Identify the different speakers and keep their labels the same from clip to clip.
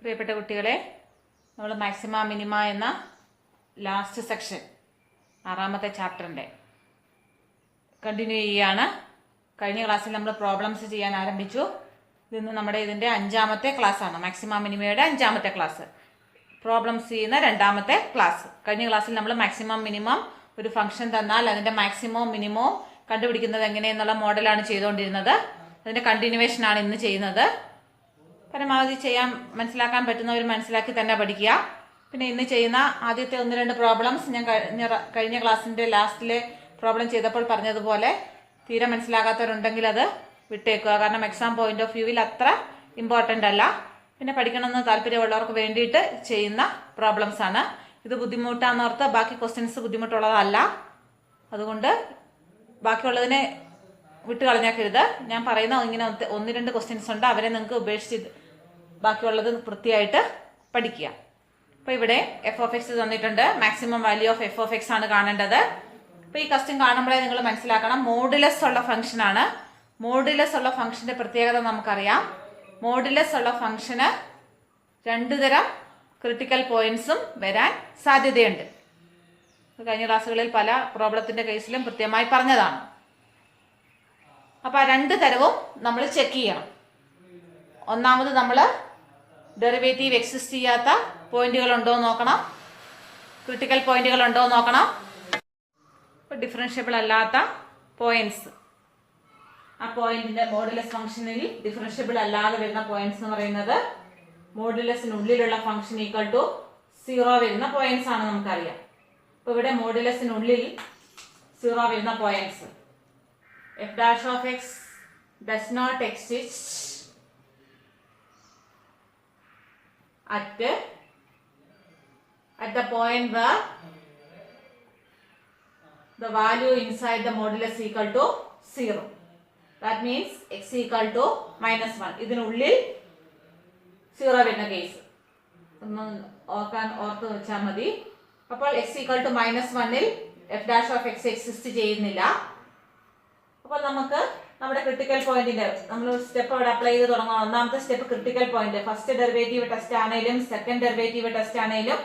Speaker 1: പ്രിയപ്പെട്ട കുട്ടികളെ, നമ്മൾ മാക്സിമ മിനിമ എന്ന ലാസ്റ്റ് സെക്ഷൻ ആറാമത്തെ ചാപ്റ്ററിൻ്റെ കണ്ടിന്യൂ ചെയ്യുകയാണ്. കഴിഞ്ഞ ക്ലാസ്സിൽ നമ്മൾ പ്രോബ്ലംസ് ചെയ്യാൻ ആരംഭിച്ചു. ഇതിന്ന് ഇതിൻ്റെ അഞ്ചാമത്തെ ക്ലാസ്സാണ്. മാക്സിമ മിനിമയുടെ അഞ്ചാമത്തെ ക്ലാസ്, പ്രോബ്ലംസ് ചെയ്യുന്ന രണ്ടാമത്തെ ക്ലാസ്. കഴിഞ്ഞ ക്ലാസ്സിൽ നമ്മൾ മാക്സിമം മിനിമം ഒരു ഫംഗ്ഷൻ തന്നാൽ അതിൻ്റെ മാക്സിമവും മിനിമവും കണ്ടുപിടിക്കുന്നത് എങ്ങനെയെന്നുള്ള മോഡലാണ് ചെയ്തുകൊണ്ടിരുന്നത്. അതിൻ്റെ കണ്ടിന്യൂവേഷനാണ് ഇന്ന് ചെയ്യുന്നത്. പരമാവധി ചെയ്യാൻ മനസ്സിലാക്കാൻ പറ്റുന്നവർ മനസ്സിലാക്കി തന്നെ പഠിക്കുക. പിന്നെ ഇന്ന് ചെയ്യുന്ന ആദ്യത്തെ 1-2 പ്രോബ്ലംസ് ഞാൻ കഴിഞ്ഞ ക്ലാസ്സിൻ്റെ ലാസ്റ്റിലെ പ്രോബ്ലം ചെയ്തപ്പോൾ പറഞ്ഞതുപോലെ തീരെ മനസ്സിലാകാത്തവരുണ്ടെങ്കിൽ അത് വിട്ടേക്കുക. കാരണം എക്സാം പോയിന്റ് ഓഫ് വ്യൂവിൽ അത്ര ഇമ്പോർട്ടൻ്റ് അല്ല. പിന്നെ പഠിക്കണമെന്ന് താല്പര്യമുള്ളവർക്ക് വേണ്ടിയിട്ട് ചെയ്യുന്ന പ്രോബ്ലംസ് ആണ്. ഇത് ബുദ്ധിമുട്ടാണെന്നോർത്ത് ബാക്കി ക്വസ്റ്റ്യൻസ് ബുദ്ധിമുട്ടുള്ളതല്ല. അതുകൊണ്ട് ബാക്കിയുള്ളതിനെ വിട്ട് കളഞ്ഞേക്കരുത്. ഞാൻ പറയുന്ന ഇങ്ങനെ 1-2 ക്വസ്റ്റ്യൻസ് ഉണ്ട്, അവരെ നിങ്ങൾക്ക് ഉപേക്ഷിച്ച് ബാക്കിയുള്ളത് വൃത്തിയായിട്ട് പഠിക്കുക. അപ്പോൾ ഇവിടെ എഫ് ഓഫ് എക്സ് തന്നിട്ടുണ്ട്. Maximum value of F of X ആണ് കാണേണ്ടത്. അപ്പോൾ ഈ ക്വസ്റ്റ്യൻ കാണുമ്പോഴേ നിങ്ങൾ മനസ്സിലാക്കണം മോഡുലസ് ഉള്ള ഫംഗ്ഷനാണ്. മോഡുലസ് ഉള്ള ഫംഗ്ഷൻ്റെ പ്രത്യേകത നമുക്കറിയാം. മോഡുലസ് ഉള്ള ഫംഗ്ഷന് 2 തരം ക്രിട്ടിക്കൽ പോയിന്റ്സും വരാൻ സാധ്യതയുണ്ട്. കഴിഞ്ഞ ക്ലാസ്സുകളിൽ പല പ്രോബ്ലത്തിൻ്റെ കേസിലും കൃത്യമായി പറഞ്ഞതാണ്. അപ്പോൾ ആ 2 തരവും നമ്മൾ ചെക്ക് ചെയ്യണം. ഒന്നാമത് നമ്മൾ ഡെറിവേറ്റീവ് എക്സിസ്റ്റ് ചെയ്യാത്ത പോയിന്റുകളുണ്ടോ എന്ന് നോക്കണം, ക്രിട്ടിക്കൽ പോയിന്റുകളുണ്ടോ എന്ന് നോക്കണം. ഇപ്പോൾ ഡിഫറൻഷ്യബിൾ അല്ലാത്ത പോയിന്റ്സ്, ആ പോയിന്റിന്റെ മോഡുലസ് ഫംഗ്ഷനിൽ ഡിഫറൻഷ്യബിൾ അല്ലാതെ വരുന്ന പോയിന്റ്സ് എന്ന് പറയുന്നത് മോഡുലസിനുള്ളിലുള്ള ഫംഗ്ഷൻ ഈക്വൽ ടു 0 വരുന്ന പോയിന്റ്സ് ആണ് നമുക്കറിയാം. അപ്പോൾ ഇവിടെ മോഡുലസിനുള്ളിൽ 0 വരുന്ന points f dash of x does not exist at the point where the value inside the modulus equal to 0. That means x equal to -1. ഇതിനുള്ളിൽ 0 വരുന്ന കേസ് ഒന്ന് ഓർത്ത് വെച്ചാൽ മതി. അപ്പോൾ x equal to -1ൽ f dash of x exist ചെയ്യുന്നില്ല. അപ്പോൾ നമുക്ക് നമ്മുടെ ക്രിട്ടിക്കൽ പോയിന്റിന്റെ നമ്മൾ സ്റ്റെപ്പ് അവിടെ അപ്ലൈ ചെയ്ത് തുടങ്ങാം. ഒന്നാമത്തെ step critical point. First derivative test ആണെങ്കിലും സെക്കൻഡ് ഡെറിവേറ്റീവ് ടെസ്റ്റ് ആണെങ്കിലും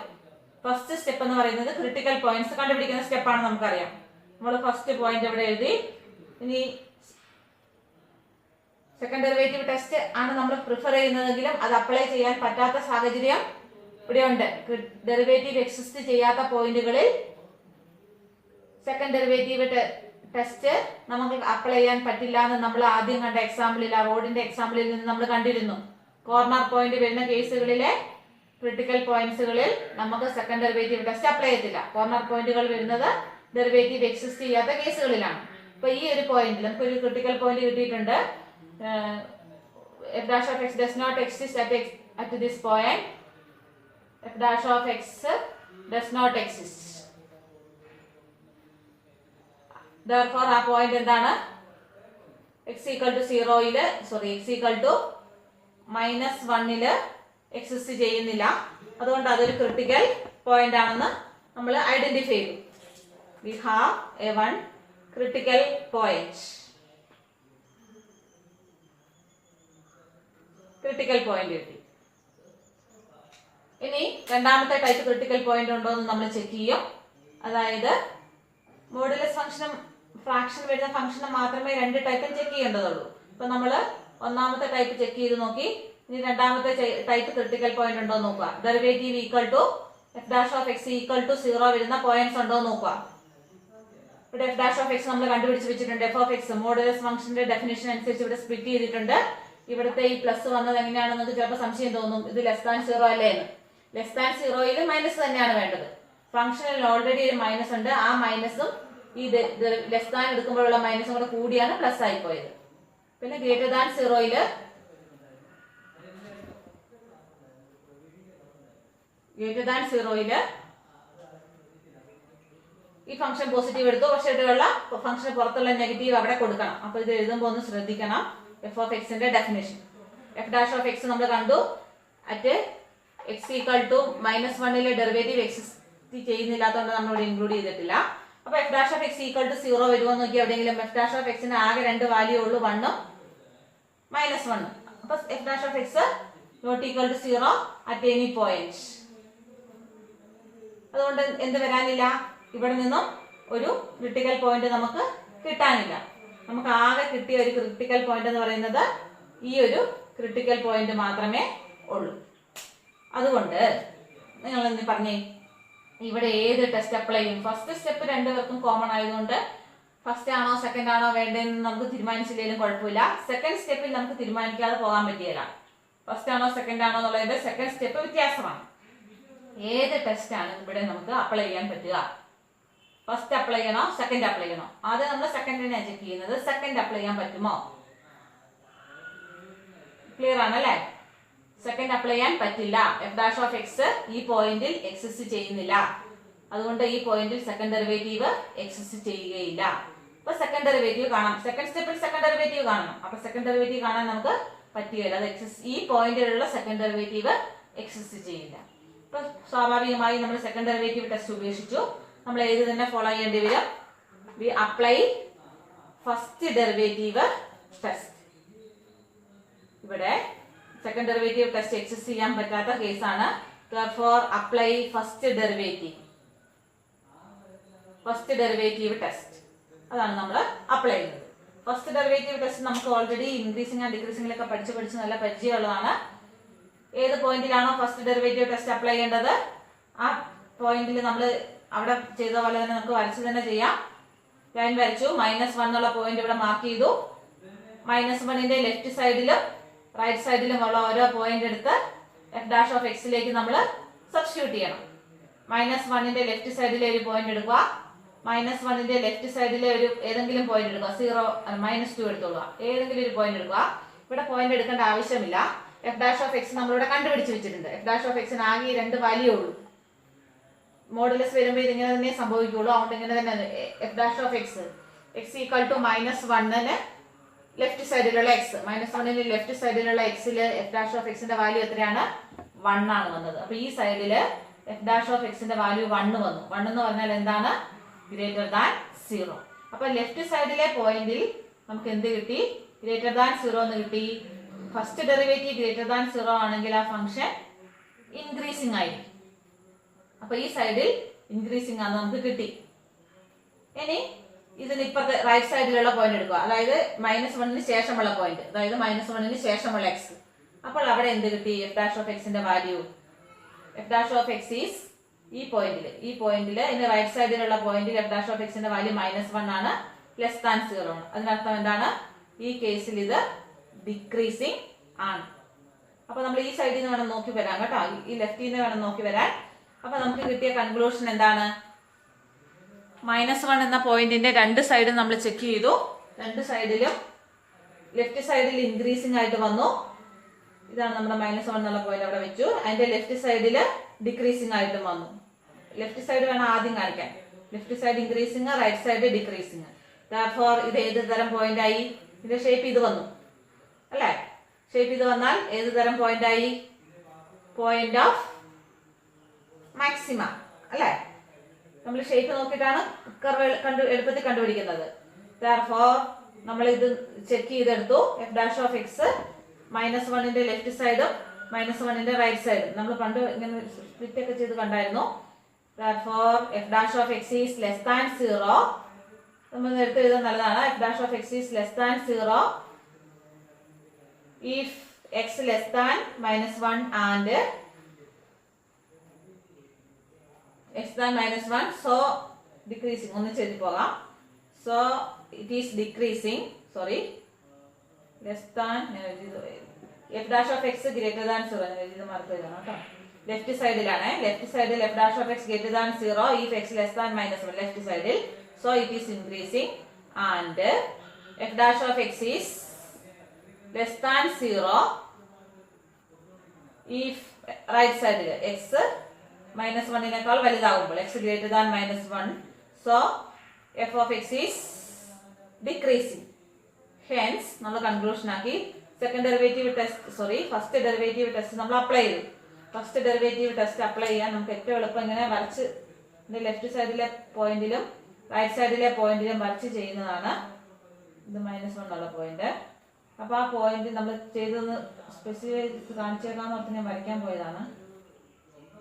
Speaker 1: ഫസ്റ്റ് സ്റ്റെപ്പ് എന്ന് പറയുന്നത് ക്രിട്ടിക്കൽ പോയിന്റ്സ് കണ്ടുപിടിക്കുന്ന സ്റ്റെപ്പാണ്. നമുക്കറിയാം. നമ്മൾ ഫസ്റ്റ് പോയിന്റ് ഇവിടെ എഴുതി. ഇനി സെക്കൻഡ് ഡെറിവേറ്റീവ് ടെസ്റ്റ് ആണ് നമ്മൾ പ്രിഫർ ചെയ്യുന്നതെങ്കിലും അത് അപ്ലൈ ചെയ്യാൻ പറ്റാത്ത സാഹചര്യം ഇവിടെയുണ്ട്. ഡെറിവേറ്റീവ് എക്സിസ്റ്റ് ചെയ്യാത്ത പോയിന്റുകളിൽ സെക്കൻഡ് ഡെറിവേറ്റീവ് ടെസ്റ്റ് നമുക്ക് അപ്ലൈ ചെയ്യാൻ പറ്റില്ല എന്ന് നമ്മൾ ആദ്യം കണ്ട എക്സാമ്പിളിൽ, ആ റോഡിന്റെ എക്സാമ്പിളിൽ നിന്ന് നമ്മൾ കണ്ടിരുന്നു. കോർണർ പോയിന്റ് വരുന്ന കേസുകളിലെ ക്രിട്ടിക്കൽ പോയിന്റ്സുകളിൽ നമുക്ക് സെക്കൻഡ് ഡെറിവേറ്റീവ് ടെസ്റ്റ് അപ്ലൈ ചെയ്തില്ല. കോർണർ പോയിന്റുകൾ വരുന്നത് ഡെറിവേറ്റീവ് എക്സിസ്റ്റ് ചെയ്യാത്ത കേസുകളിലാണ്. അപ്പൊ ഈ ഒരു പോയിന്റിൽ നമുക്ക് ഒരു ക്രിട്ടിക്കൽ പോയിന്റ് കിട്ടിയിട്ടുണ്ട്. f dash of x does not exist at this point. f dash of x does not exist. Therefore ആ പോയിന്റ് എന്താണ്? x equal to 0യില് x equal to -1ല് എക്സിസ്റ്റ് ചെയ്യുന്നില്ല. അതുകൊണ്ട് അതൊരു ക്രിട്ടിക്കൽ പോയിന്റ് ആണെന്ന് നമ്മൾ ഐഡന്റിഫൈ ചെയ്തു. We have a one critical point. Critical point കിട്ടി. ഇനി രണ്ടാമത്തെ ടൈപ്പ് ക്രിട്ടിക്കൽ പോയിന്റ് ഉണ്ടോ എന്ന് നമ്മൾ ചെക്ക് ചെയ്യും. അതായത് മോഡുലസ് ഫംഗ്ഷനും ഫ്രാക്ഷൻ വരുന്ന ഫംഗ്ഷനും മാത്രമേ 2 ടൈപ്പും ചെക്ക് ചെയ്യേണ്ടതുള്ളൂ. ഇപ്പൊ നമ്മൾ ഒന്നാമത്തെ ടൈപ്പ് ചെക്ക് ചെയ്ത് നോക്കി. ഇനി രണ്ടാമത്തെ ടൈപ്പ് ക്രിട്ടിക്കൽ പോയിന്റ് ഉണ്ടോ എന്ന് നോക്കുക. Derivative equal to f dash of x equal to 0 വരുന്ന പോയിന്റ്സ് ഉണ്ടോ എന്ന് നോക്കുക. ഇവിടെ f dash of x നമ്മൾ കണ്ടുപിടിച്ച് വെച്ചിട്ടുണ്ട്. f of x മോഡുലസ് ഫംഗ്ഷന്റെ ഡെഫിനിഷൻ അനുസരിച്ച് ഇവിടെ സ്പ്ലിറ്റ് ചെയ്തിട്ടുണ്ട്. ഇവിടുത്തെ ഈ പ്ലസ് വന്നത് എങ്ങനെയാണെന്ന് ചിലപ്പോൾ സംശയം തോന്നും. ഇത് <0 അല്ലേ എന്ന്. <0യില് മൈനസ് തന്നെയാണ് വേണ്ടത്. ഫംഗ്ഷനിൽ ഓൾറെഡി ഒരു മൈനസ് ഉണ്ട്. ആ മൈനസും ഈ ലെസ് എടുക്കുമ്പോഴുള്ള മൈനസും കൂടെ കൂടിയാണ് പ്ലസ് ആയി പോയത്. പിന്നെ >0യില് ഈ ഫംഗ്ഷൻ പോസിറ്റീവ് എടുത്തു. പക്ഷെ ഇവിടെയുള്ള ഫംഗ്ഷൻ പുറത്തുള്ള നെഗറ്റീവ് അവിടെ കൊടുക്കണം. അപ്പൊ ഇത് എഴുതുമ്പോൾ ഒന്ന് ശ്രദ്ധിക്കണം. f of x ന്റെ definition f dash of x നമ്മൾ കണ്ടു. അറ്റ് x equal to -1ലെ ഡെറിവേറ്റീവ് എക്സിസ്റ്റ് ചെയ്യുന്നില്ലാത്തതുകൊണ്ട് നമ്മൾ ഇവിടെ ഇൻക്ലൂഡ് ചെയ്തിട്ടില്ല. അപ്പൊ f dash of x equal to 0 വരുമോ നോക്കി. എവിടെയെങ്കിലും f dash of x ന് ആകെ 2 വാല്യൂ ഉള്ളൂ, 1ഉം -1ഉം. അപ്പൊ f dash of x not equal to 0 at any point. അതുകൊണ്ട് എന്ത് വരാനില്ല, ഇവിടെ നിന്നും ഒരു ക്രിട്ടിക്കൽ പോയിന്റ് നമുക്ക് കിട്ടാനില്ല. നമുക്ക് ആകെ കിട്ടിയ ഒരു ക്രിട്ടിക്കൽ പോയിന്റ് എന്ന് പറയുന്നത് ഈ ഒരു ക്രിട്ടിക്കൽ പോയിന്റ് മാത്രമേ ഉള്ളൂ. അതുകൊണ്ട് നിങ്ങൾ എന്ത് പറഞ്ഞേ, ഇവിടെ ഏത് ടെസ്റ്റ് അപ്ലൈ ചെയ്യും? ഫസ്റ്റ് സ്റ്റെപ്പ് രണ്ടുപേർക്കും കോമൺ ആയതുകൊണ്ട് ഫസ്റ്റ് ആണോ സെക്കൻഡ് ആണോ വേണ്ടതെന്ന് നമുക്ക് തീരുമാനിച്ചില്ലെങ്കിലും കുഴപ്പമില്ല. സെക്കൻഡ് സ്റ്റെപ്പിൽ നമുക്ക് തീരുമാനിക്കാതെ പോകാൻ പറ്റിയില്ല. ഫസ്റ്റ് ആണോ സെക്കൻഡ് ആണോ എന്നുള്ളതിന്റെ സെക്കൻഡ് സ്റ്റെപ്പ് വ്യത്യാസമാണ്. ഏത് ടെസ്റ്റ് ആണ് ഇവിടെ നമുക്ക് അപ്ലൈ ചെയ്യാൻ പറ്റുക? ഫസ്റ്റ് അപ്ലൈ ചെയ്യണോ സെക്കൻഡ് അപ്ലൈ ചെയ്യണോ? ആദ്യം നമ്മൾ സെക്കൻഡിനെ ചെക്ക് ചെയ്യുന്നത്. സെക്കൻഡ് അപ്ലൈ ചെയ്യാൻ പറ്റുമോ? ക്ലിയർ ആണല്ലേ? സെക്കൻഡ് അപ്ലൈ ചെയ്യാൻ പറ്റില്ല. എഫ് ഡാഷ് ഓഫ് എക്സ് ഈ പോയിന്റിൽ എക്സിസ്റ്റ് ചെയ്യുന്നില്ല. അതുകൊണ്ട് ഈ പോയിന്റിൽ സെക്കൻഡ് ഡെറിവേറ്റീവ് എക്സിസ്റ്റ് ചെയ്യുകയില്ല. അപ്പൊ സെക്കൻഡ് ഡെറിവേറ്റീവ് കാണാം. സെക്കൻഡ് സ്റ്റെപ്പിൽ സെക്കൻഡ് ഡെറിവേറ്റീവ് കാണണം. അപ്പൊ സെക്കൻഡ് ഡെറിവേറ്റീവ് കാണാൻ നമുക്ക് പറ്റുകയില്ല. അത് ഈ പോയിന്റിലുള്ള സെക്കൻഡ് ഡെറിവേറ്റീവ് എക്സിസ്റ്റ് ചെയ്യില്ല. അപ്പൊ സ്വാഭാവികമായി നമ്മൾ സെക്കൻഡ് ഡെറിവേറ്റീവ് ടെസ്റ്റ് ഉപേക്ഷിച്ചു. നമ്മൾ ഏത് തന്നെ ഫോളോ ചെയ്യേണ്ടി വരും? V apply first derivative test. ഇവിടെ സെക്കൻഡ് ഡെറിവേറ്റീവ് ടെസ്റ്റ് എക്സിസ്റ്റ് ചെയ്യാൻ പറ്റാത്ത കേസാണ്. therefore apply first derivative test. അതാണ് നമ്മൾ അപ്ലൈ ചെയ്യുന്നത്. ഫസ്റ്റ് ഡെറിവേറ്റീവ് ടെസ്റ്റ് നമുക്ക് ഓൾറെഡി ഇൻക്രീസിംഗ് ആൻഡ് ഡിക്രീസിംഗിലൊക്കെ പഠിച്ച് നല്ല പരിചയമുള്ളതാണ്. ഏത് പോയിന്റിലാണോ ഫസ്റ്റ് ഡെറിവേറ്റീവ് ടെസ്റ്റ് അപ്ലൈ ചെയ്യേണ്ടത് ആ പോയിന്റിൽ നമ്മൾ അവിടെ ചെയ്ത പോലെ തന്നെ നമുക്ക് വരച്ച് തന്നെ ചെയ്യാം. ലൈൻ വരച്ചു. -1 എന്നുള്ള പോയിന്റ് ഇവിടെ മാർക്ക് ചെയ്തു. -1ന്റെ ലെഫ്റ്റ് സൈഡിലും റൈറ്റ് സൈഡിലും ഉള്ള ഓരോ പോയിന്റ് എടുത്ത് എഫ് ഡാഷ് ഓഫ് എക്സിലേക്ക് നമ്മൾ സബ്സ്റ്റിറ്റ്യൂട്ട് ചെയ്യണം. -1ന്റെ ലെഫ്റ്റ് സൈഡിലെ ഒരു പോയിന്റ് എടുക്കുക. -1ന്റെ ലെഫ്റ്റ് സൈഡിലെ ഒരു ഏതെങ്കിലും പോയിന്റ് എടുക്കുക. 0 -2 എടുത്തോളുക. ഏതെങ്കിലും ഒരു പോയിന്റ് എടുക്കുക. ഇവിടെ പോയിന്റ് എടുക്കേണ്ട ആവശ്യമില്ല. എഫ് ഡാഷ് ഓഫ് എക്സ് നമ്മളിവിടെ കണ്ടുപിടിച്ച് വെച്ചിട്ടുണ്ട്. എഫ് ഡാഷ് ഓഫ് എക്സിന് ആകെ 2 വാല്യൂ ഉള്ളൂ. മോഡുലസ് വരുമ്പോൾ ഇതിങ്ങനെ തന്നെ സംഭവിക്കുള്ളൂ. അതുകൊണ്ട് ഇങ്ങനെ തന്നെ f dash of x equal to -1ന് ലെഫ്റ്റ് സൈഡിലുള്ള എക്സ്. -1ന് ലെഫ്റ്റ് സൈഡിലുള്ള എക്സില് എഫ് ഡാഷ് ഓഫ് എക്സിന്റെ വാല്യൂ എത്രയാണ്? 1 ആണ് വന്നത്. അപ്പൊ ഈ സൈഡില് എഫ് ഡാഷ് ഓഫ് എക്സിന്റെ വാല്യൂ 1 വന്നു. 1 എന്ന് പറഞ്ഞാൽ എന്താണ്? Greater than 0. അപ്പൊ ലെഫ്റ്റ് സൈഡിലെ പോയിന്റിൽ നമുക്ക് എന്ത് കിട്ടി? ഗ്രേറ്റർ ദാൻ 0 എന്ന് കിട്ടി. ഫസ്റ്റ് ഡെറിവേറ്റീവ് ഗ്രേറ്റർ ദാൻ 0 ആണെങ്കിൽ ആ ഫംഗ്ഷൻ ഇൻക്രീസിംഗ് ആയിരിക്കും. അപ്പൊ ഈ സൈഡിൽ ഇൻക്രീസിംഗ് ആണ് നമുക്ക് കിട്ടി. ഇനി ഇതിന് ഇപ്പത്തെ റൈറ്റ് സൈഡിലുള്ള പോയിന്റ് എടുക്കുക. അതായത് -1ന് ശേഷമുള്ള പോയിന്റ്, അതായത് -1ന് ശേഷമുള്ള എക്സ്. അപ്പോൾ അവിടെ എന്ത് കിട്ടി? എഫ് ഡാഷ് ഓഫ് എക്സിന്റെ value F dash of X is ഈ പോയിന്റില് ഇനി റൈറ്റ് സൈഡിലുള്ള പോയിന്റിൽ എഫ് ഡാഷ് ഓഫ് എക്സിന്റെ വാല്യൂ -1 ആണ്, ലെസ് ദാൻ 0 ആണ്. അതിനർത്ഥം എന്താണ്? ഈ കേസിൽ ഇത് ഡിക്രീസിംഗ് ആണ്. അപ്പൊ നമ്മൾ ഈ സൈഡിൽ നിന്ന് വേണം നോക്കി വരാൻ കേട്ടോ. ഈ ലെഫ്റ്റിൽ നിന്ന് വേണം നോക്കി വരാൻ. അപ്പൊ നമുക്ക് കിട്ടിയ കൺക്ലൂഷൻ എന്താണ്? -1 എന്ന പോയിന്റിന്റെ രണ്ട് സൈഡും നമ്മൾ ചെക്ക് ചെയ്തു. രണ്ട് സൈഡിലും ലെഫ്റ്റ് സൈഡിൽ ഇൻക്രീസിംഗ് ആയിട്ട് വന്നു. ഇതാണ് നമ്മുടെ -1 എന്നുള്ള പോയിന്റ് അവിടെ വെച്ചു. അതിന്റെ ലെഫ്റ്റ് സൈഡില് ഡിക്രീസിംഗ് ആയിട്ടും വന്നു. ലെഫ്റ്റ് സൈഡ് വേണം ആദ്യം കാണിക്കാൻ. Left side increasing, right side decreasing. therefore ഇത് ഏത് തരം പോയിന്റ് ആയി? ഇതിന്റെ ഷേപ്പ് ഇത് വന്നു അല്ലേ? ഷേപ്പ് ഇത് വന്നാൽ ഏത് തരം പോയിന്റ് ആയി? പോയിന്റ് ഓഫ് മാക്സിമ അല്ലേ? നമ്മൾ ഷേപ്പ് നോക്കിയിട്ടാണ് കർവ് എളുപ്പത്തിൽ കണ്ടുപിടിക്കുന്നത്. therefore നമ്മൾ ഇത് ചെക്ക് ചെയ്തെടുത്തു. എഫ് ഡാഷ് ഓഫ് എക്സ് -1ന്റെ ലെഫ്റ്റ് സൈഡും -1ന്റെ റൈറ്റ് സൈഡും നമ്മൾ പണ്ട് ഇങ്ങനെ സ്പ്ലിറ്റ് ഒക്കെ ചെയ്ത് കണ്ടായിരുന്നു. therefore F dash of X is less than 0. നമ്മൾ എടുത്ത് എഴുതാൻ നല്ലതാണ്. F dash of X is less than 0 if x less than -1 and x than -1, so decreasing. ഒന്ന് ചെയ്തു പോകാം. so it is decreasing, less than f dash of x greater than 0. ഇത് mark ചെയ്യണം കേട്ടോ. ലെഫ്റ്റ് സൈഡിലാണ്. ലെഫ്റ്റ് സൈഡിൽ f dash of x greater than 0 if x less than -1. Left സൈഡിൽ. so it is increasing and f dash of x is less than 0 if right side x -1നേക്കാൾ വലുതാകുമ്പോൾ, x greater than -1, so f of x is decreasing. hence നമ്മൾ conclusion ആക്കി first derivative test നമ്മൾ apply ചെയ്തു. First derivative test apply ചെയ്യാൻ നമുക്ക് ഏറ്റവും എളുപ്പം ഇങ്ങനെ വരച്ച് ലെഫ്റ്റ് സൈഡിലെ പോയിന്റിലും റൈറ്റ് സൈഡിലെ പോയിന്റിലും വരച്ച് ചെയ്യുന്നതാണ്. ഇത് -1 ഉള്ള പോയിന്റ്. അപ്പോൾ ആ പോയിന്റ് നമ്മൾ ചെയ്തൊന്ന് സ്പെസിഫൈ കാണിച്ചേക്കാന്ന് പറഞ്ഞ് ഞാൻ വരയ്ക്കാൻ പോയതാണ്.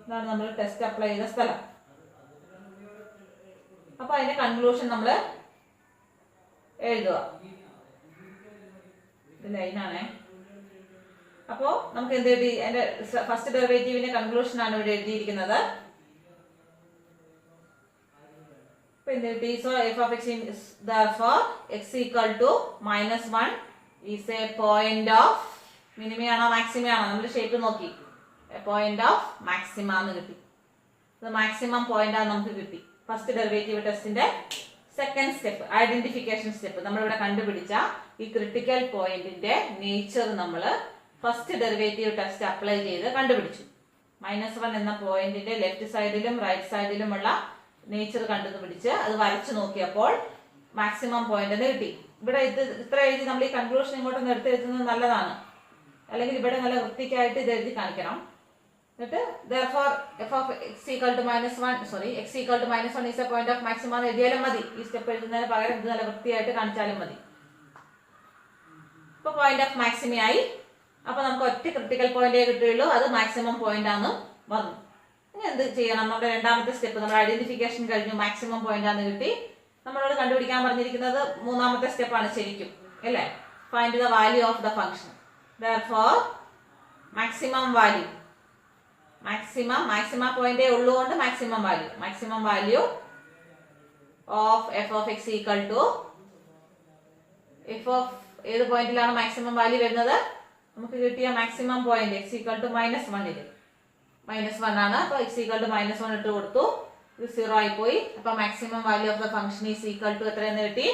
Speaker 1: ഇതാണ് നമ്മൾ ടെസ്റ്റ് അപ്ലൈ ചെയ്ത സ്ഥലം. അപ്പോൾ അതിന്റെ കൺക്ലൂഷൻ നമ്മൾ എഴുതുക. ഇത് ലൈനാണേ. അപ്പോൾ നമുക്ക് എന്ത് എഴുതി? അതിന്റെ ഫസ്റ്റ് ഡെറിവേറ്റീവിന്റെ കൺക്ലൂഷൻ ആണ് ഇവിടെ എഴുതിയിരിക്കുന്നത്. So f of x is therefore x equal to -1 is a point of minimum ആണോ maximum ആണോ? നമ്മൾ ഷേപ്പ് നോക്കി പോയിന്റ് ഓഫ് മാക്സിമ എന്ന് കിട്ടി. ഇത് മാക്സിമം പോയിന്റ് ആണ് നമുക്ക് കിട്ടി. ഫസ്റ്റ് ഡെറിവേറ്റീവ് ടെസ്റ്റിന്റെ സെക്കൻഡ് സ്റ്റെപ്പ് ഐഡന്റിഫിക്കേഷൻ സ്റ്റെപ്പ് നമ്മളിവിടെ കണ്ടുപിടിച്ച ഈ ക്രിട്ടിക്കൽ പോയിന്റിന്റെ നേച്ചർ നമ്മൾ ഫസ്റ്റ് ഡെറിവേറ്റീവ് ടെസ്റ്റ് അപ്ലൈ ചെയ്ത് കണ്ടുപിടിച്ചു. -1 എന്ന പോയിന്റിന്റെ ലെഫ്റ്റ് സൈഡിലും റൈറ്റ് സൈഡിലുമുള്ള നേച്ചർ കണ്ടുപിടിച്ച് അത് വരച്ചു നോക്കിയപ്പോൾ മാക്സിമം പോയിന്റ് എന്ന് കിട്ടി. ഇവിടെ ഇത് ഇത്ര എഴുതി നമ്മൾ ഈ കൺക്ലൂഷൻ ഇങ്ങോട്ടൊന്ന് എടുത്തെഴുതുന്നത് നല്ലതാണ്. അല്ലെങ്കിൽ ഇവിടെ നല്ല വൃത്തിക്കായിട്ട് ഇത് എഴുതി കാണിക്കണം. എന്നിട്ട് therefore f of x equal to -1 is a point of maxima എന്ന് എഴുതിയാലും മതി. ഈ സ്റ്റെപ്പ് എഴുതുന്നതിന് പകരം ഇത് നല്ല വൃത്തിയായിട്ട് കാണിച്ചാലും മതി. ഇപ്പൊ പോയിന്റ് ഓഫ് മാക്സിമയായി. അപ്പൊ നമുക്ക് ഒറ്റ ക്രിട്ടിക്കൽ പോയിന്റേ കിട്ടുകയുള്ളൂ. അത് മാക്സിമം പോയിന്റ് ആണെന്ന് വന്നു. ഇനി എന്ത് ചെയ്യണം? നമ്മുടെ രണ്ടാമത്തെ സ്റ്റെപ്പ് നമ്മൾ ഐഡന്റിഫിക്കേഷൻ കഴിഞ്ഞു. മാക്സിമം പോയിന്റ് ആണെന്ന് കിട്ടി. നമ്മളോട് കണ്ടുപിടിക്കാൻ പറഞ്ഞിരിക്കുന്നത് മൂന്നാമത്തെ സ്റ്റെപ്പാണ് ശരിക്കും, അല്ലേ? Find the value of the function. therefore maximum value maxima പോയിന്റേ ഉള്ളതുകൊണ്ട് maximum value of f of x equal to f of ഏത് പോയിന്റിലാണ് മാക്സിമം വാല്യൂ വരുന്നത്? നമുക്ക് കിട്ടിയ maximum point x equal to -1 -1 ആണ്. അപ്പൊ x equal to -1 ഇട്ട് കൊടുത്തു. ഇത് 0 ആയി പോയി. അപ്പൊ maximum value of the function is equal to എത്ര എന്ന് കിട്ടി?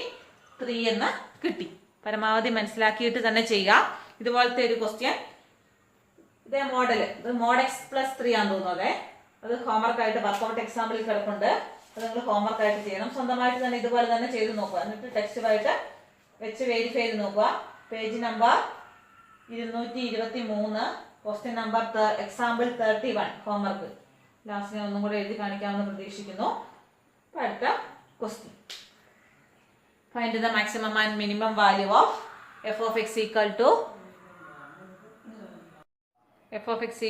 Speaker 1: 3 എന്ന് കിട്ടി. പരമാവധി മനസ്സിലാക്കിയിട്ട് തന്നെ ചെയ്യുക. ഇതുപോലത്തെ ഒരു ക്വസ്റ്റ്യൻ ഇതേ മോഡൽ, ഇത് mod x+3 ആണെന്ന് തോന്നുന്നത്. അത് ഹോംവർക്ക് ആയിട്ട് വർക്കൗട്ട് എക്സാമ്പിളിൽ കിടപ്പുണ്ട്. അത് നിങ്ങൾ ഹോംവർക്ക് ആയിട്ട് ചെയ്യണം. സ്വന്തമായിട്ട് തന്നെ ഇതുപോലെ തന്നെ ചെയ്ത് നോക്കുക. എന്നിട്ട് ടെക്സ്റ്റുമായിട്ട് വെച്ച് വെരിഫൈ ചെയ്ത് നോക്കുക. Page number 223, question number example 31 homework. Last ഞാൻ ഒന്നും കൂടെ എഴുതി കാണിക്കാമെന്ന് പ്രതീക്ഷിക്കുന്നു. അടുത്ത question find the maximum and minimum value of f of x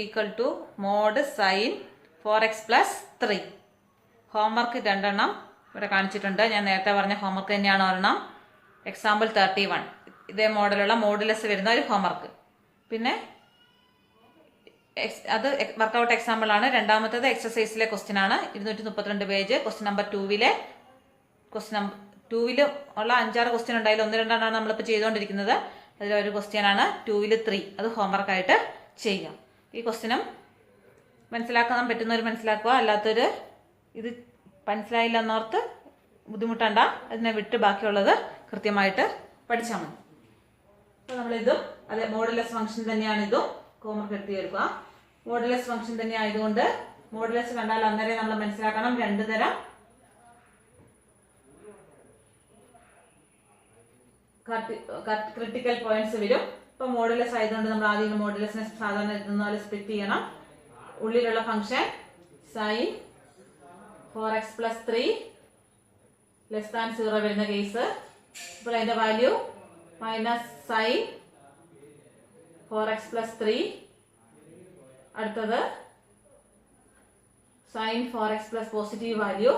Speaker 1: equal to mod sin 4x plus 3. Homework 2 എണ്ണം ഇവിടെ കാണിച്ചിട്ടുണ്ട്. ഞാൻ നേരത്തെ പറഞ്ഞ ഹോംവർക്ക് തന്നെയാണ് ഒരെണ്ണം. എക്സാമ്പിൾ 31 ഇതേ മോഡലുള്ള മോഡുലസ് വരുന്ന ഒരു ഹോംവർക്ക്. പിന്നെ അത് വർക്കൗട്ട് എക്സാമ്പിൾ ആണ്. രണ്ടാമത്തേത് എക്സസൈസിലെ ക്വസ്റ്റ്യൻ ആണ്. 232 പേജ്. ക്വസ്റ്റ്യൻ നമ്പർ 2 ഉള്ള 5-6 ക്വസ്റ്റ്യൻ ഉണ്ടായാലും 1-2 നമ്മളിപ്പോൾ ചെയ്തുകൊണ്ടിരിക്കുന്നത്. അതിലൊരു ക്വസ്റ്റ്യൻ ആണ് 2 3. അത് ഹോംവർക്ക് ആയിട്ട് ചെയ്യുക. ഈ ക്വസ്റ്റ്യനും മനസ്സിലാക്കാൻ പറ്റുന്നവർ മനസ്സിലാക്കുക, അല്ലാത്തൊരു ഇത് മനസ്സിലായില്ല എന്നോർത്ത് ബുദ്ധിമുട്ടണ്ട. അതിനെ വിട്ട് ബാക്കിയുള്ളത് കൃത്യമായിട്ട് പഠിച്ചാൽ മതി. അപ്പോൾ നമ്മളിതും അതെ മോഡുലസ് ഫംഗ്ഷൻ തന്നെയാണ്. ഇതും ഹോംവർക്ക് എടുത്തിയെടുക്കുക. മോഡുലസ് ഫംഗ്ഷൻ തന്നെ ആയതുകൊണ്ട് മോഡുലസ് കണ്ടാൽ അന്നേരം നമ്മൾ മനസ്സിലാക്കണം 2 തരം ക്രിട്ടിക്കൽ പോയിന്റ്സ് വരും. ഇപ്പൊ മോഡുലസ് ആയതുകൊണ്ട് നമ്മൾ ആദ്യം മോഡുലസിനെ സാധാരണ എഴുതുന്ന പോലെ സ്പ്ലിറ്റ് ചെയ്യണം. ഉള്ളിലുള്ള ഫംഗ്ഷൻ sin 4x+3 <0 വരുന്ന കേസ്. ഇപ്പോൾ അതിന്റെ വാല്യൂ -sin 4x+3. അടുത്തത് sin 4x plus positive value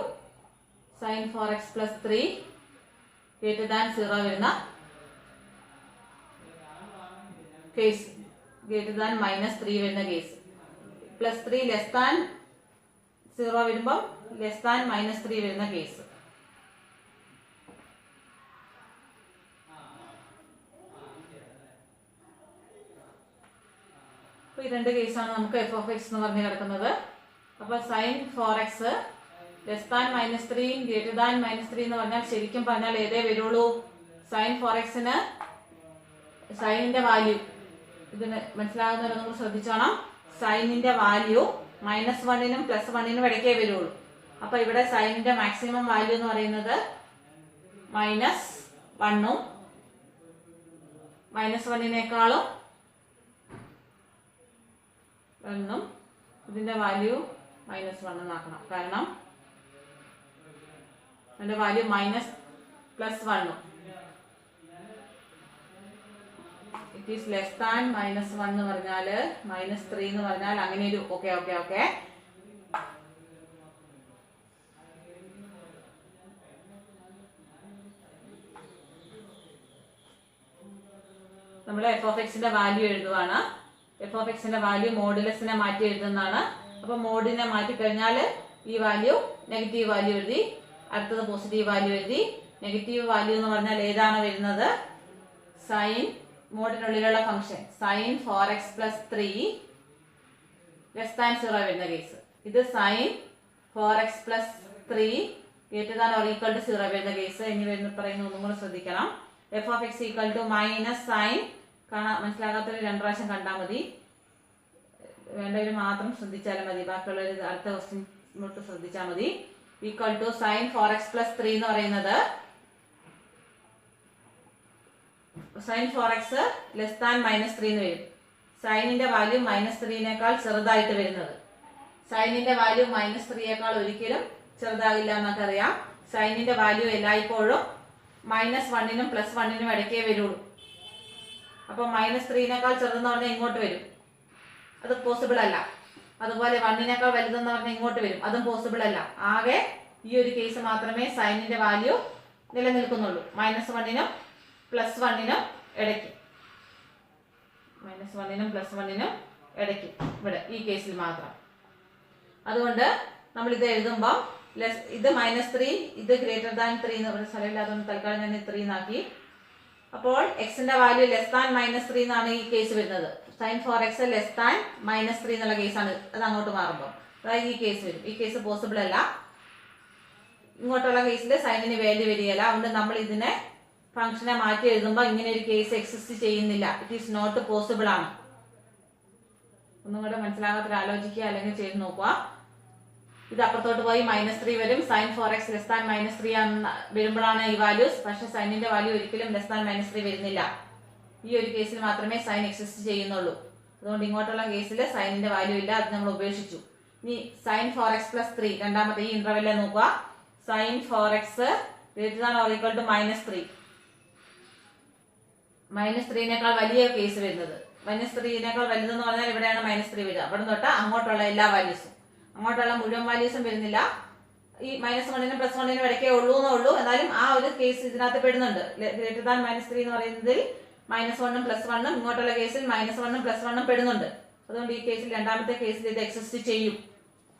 Speaker 1: sin 4x+3 0 വരുന്ന കേസ്, -3 വരുന്ന കേസ്. +3 0 വരുമ്പോൾ -3 വരുന്ന കേസ്. അപ്പോൾ ഈ 2 കേസാണ് നമുക്ക് f of x എന്ന് പറഞ്ഞ് കിടക്കുന്നത്. അപ്പോൾ sin 4x <-3 -3 എന്ന് പറഞ്ഞാൽ ശരിക്കും പറഞ്ഞാൽ ഏതേ വരുള്ളൂ? sin 4xന് സൈനിന്റെ വാല്യൂ ഇതിന് മനസ്സിലാകുന്നവരെ നമ്മൾ ശ്രദ്ധിച്ചോണം. സൈനിന്റെ വാല്യൂ -1നും +1നും ഇടയ്ക്കേ വരുള്ളൂ. അപ്പൊ ഇവിടെ സൈനിന്റെ മാക്സിമം വാല്യൂ എന്ന് പറയുന്നത് -1ഉം -1നേക്കാളും എന്നും ഇതിന്റെ വാല്യൂ -1 എന്നാക്കണം. കാരണം അതിന്റെ വാല്യൂ +1ഉം ഇറ്റ് ഈസ് ലെസ് ദാൻ -1 എന്ന് പറഞ്ഞാൽ -3 എന്ന് പറഞ്ഞാൽ അങ്ങനെ ഒരു ഓക്കെ നമ്മൾ എഫ് ഓഫ് എക്സിന്റെ വാല്യൂ എഴുതുവാണ്. എഫ് ഓഫ് എക്സിന്റെ വാല്യൂ മോഡുലസിനെ മാറ്റി എഴുതുന്നതാണ്. അപ്പൊ മോഡിനെ മാറ്റി കഴിഞ്ഞാൽ ഈ വാല്യൂ നെഗറ്റീവ് വാല്യൂ എഴുതി, അടുത്തത് പോസിറ്റീവ് വാല്യൂ എഴുതി. നെഗറ്റീവ് വാല്യൂ എന്ന് പറഞ്ഞാൽ ഏതാണ് വരുന്നത്? സൈൻ മോഡിനുള്ളിലുള്ള function sine 4x + 3 less than 0 വരുന്ന കേസ്. ഇത് sine 4x + 3 greater than or equal to 0 വരുന്ന കേസ്. ഇനി പറയുന്ന ഒന്നും കൂടെ ശ്രദ്ധിക്കണം. F of x equal to minus sine, കാണാൻ മനസ്സിലാകാത്തൊരു 2 പ്രാവശ്യം കണ്ടാൽ മതി, വേണ്ടവർ മാത്രം ശ്രദ്ധിച്ചാലും മതി, ബാക്കിയുള്ളവർ അടുത്ത ക്വസ്റ്റ്യൻ ശ്രദ്ധിച്ചാൽ മതി. ഈക്വൽ ടു സൈൻ 4x + 3 എന്ന് പറയുന്നത് സൈൻ 4x ലെസ് ദാൻ -3 എന്ന് വരും. സൈനിന്റെ വാല്യൂ -3നേക്കാൾ ചെറുതായിട്ട് വരുന്നത്. സൈനിന്റെ വാല്യൂ -3യേക്കാൾ ഒരിക്കലും ചെറുതാകില്ല എന്നൊക്കറിയാം. സൈനിന്റെ വാല്യൂ എല്ലായ്പ്പോഴും -1നും +1നും ഇടയ്ക്കേ വരുള്ളൂ. അപ്പൊ -3നേക്കാൾ ചെറുതെന്ന് പറഞ്ഞാൽ ഇങ്ങോട്ട് വരും, അത് പോസിബിൾ അല്ല. അതുപോലെ 1നേക്കാൾ വലുതെന്ന് പറഞ്ഞാൽ ഇങ്ങോട്ട് വരും, അതും പോസിബിൾ അല്ല. ആകെ ഈ ഒരു കേസ് മാത്രമേ സൈനിന്റെ വാല്യൂ നിലനിൽക്കുന്നുള്ളൂ, -1നും +1നും ഇടയ്ക്ക്. -1നും +1നും ഇടയ്ക്ക് ഇവിടെ ഈ കേസിൽ മാത്രം. അതുകൊണ്ട് നമ്മൾ ഇത് എഴുതുമ്പോൾ ഇത് -3, ഇത് ഗ്രേറ്റർ ദാൻ 3 എന്ന് പറയുന്ന സ്ഥലമില്ലാത്തതുകൊണ്ട് തൽക്കാലം ഞാൻ 3 എന്നാക്കി. അപ്പോൾ എക്സിന്റെ വാല്യൂ ലെസ് ദാൻ -3 എന്നാണ് ഈ കേസ് വരുന്നത്. സൈൻ 4x ലെസ് ദാൻ -3 എന്നുള്ള കേസാണ് അത് അങ്ങോട്ട് മാറുമ്പോൾ. അതായത് ഈ കേസ് വരും. ഈ കേസ് പോസിബിൾ അല്ല. ഇങ്ങോട്ടുള്ള കേസിൽ സൈനിന് വാല്യൂ വരികയില്ല. അതുകൊണ്ട് നമ്മൾ ഇതിനെ ഫംഗ്ഷനെ മാറ്റി എഴുതുമ്പോൾ ഇങ്ങനെ ഒരു കേസ് എക്സിസ്റ്റ് ചെയ്യുന്നില്ല. ഇറ്റ് ഈസ് നോട്ട് പോസിബിൾ ആണ്. ഒന്നും കൂടെ മനസ്സിലാകാത്ത ആലോചിക്കുക, അല്ലെങ്കിൽ ചെയ്ത് നോക്കുക. ഇത് അപ്പുറത്തോട്ട് പോയി -3 വരും. സൈൻ 4x ലെസ് ദാൻ -3 വരുമ്പോഴാണ് ഈ വാല്യൂസ്. പക്ഷെ സൈനിന്റെ വാല്യൂ ഒരിക്കലും ലെസ് ദാൻ -3 വരുന്നില്ല. ഈ ഒരു കേസിൽ മാത്രമേ സൈൻ എക്സിസ്റ്റ് ചെയ്യുന്നുള്ളൂ. അതുകൊണ്ട് ഇങ്ങോട്ടുള്ള കേസിൽ സൈനിന്റെ വാല്യൂ ഇല്ല, അത് നമ്മൾ ഉപേക്ഷിച്ചു. ഇനി സൈൻ 4x + 3 രണ്ടാമത്തെ ഈ ഇന്റർവെല്ലിൽ നോക്കുക. Sine 4x greater than or equal to -3. -3നേക്കാൾ വലിയ കേസ് വരുന്നത്. -3നേക്കാൾ വലുതെന്ന് പറഞ്ഞാൽ ഇവിടെയാണ് -3 വരിക. അവിടെ തൊട്ട് അങ്ങോട്ടുള്ള എല്ലാ വാല്യൂസും, അങ്ങോട്ടുള്ള മുഴുവൻ വാല്യൂസും വരുന്നില്ല. ഈ -1നും +1നും ഇടയ്ക്കേ ഉള്ളൂ. എന്നാലും ആ ഒരു കേസ് ഇതിനകത്ത് പെടുന്നുണ്ട്. ഗ്രേറ്റർ ദാൻ -3 എന്ന് പറയുന്നതിൽ -1നും +1നും, ഇങ്ങോട്ടുള്ള കേസിൽ -1നും +1നും പെടുന്നുണ്ട്. അതുകൊണ്ട് ഈ കേസിൽ രണ്ടാമത്തെ കേസിൽ ഇത് എക്സിസ്റ്റ് ചെയ്യും.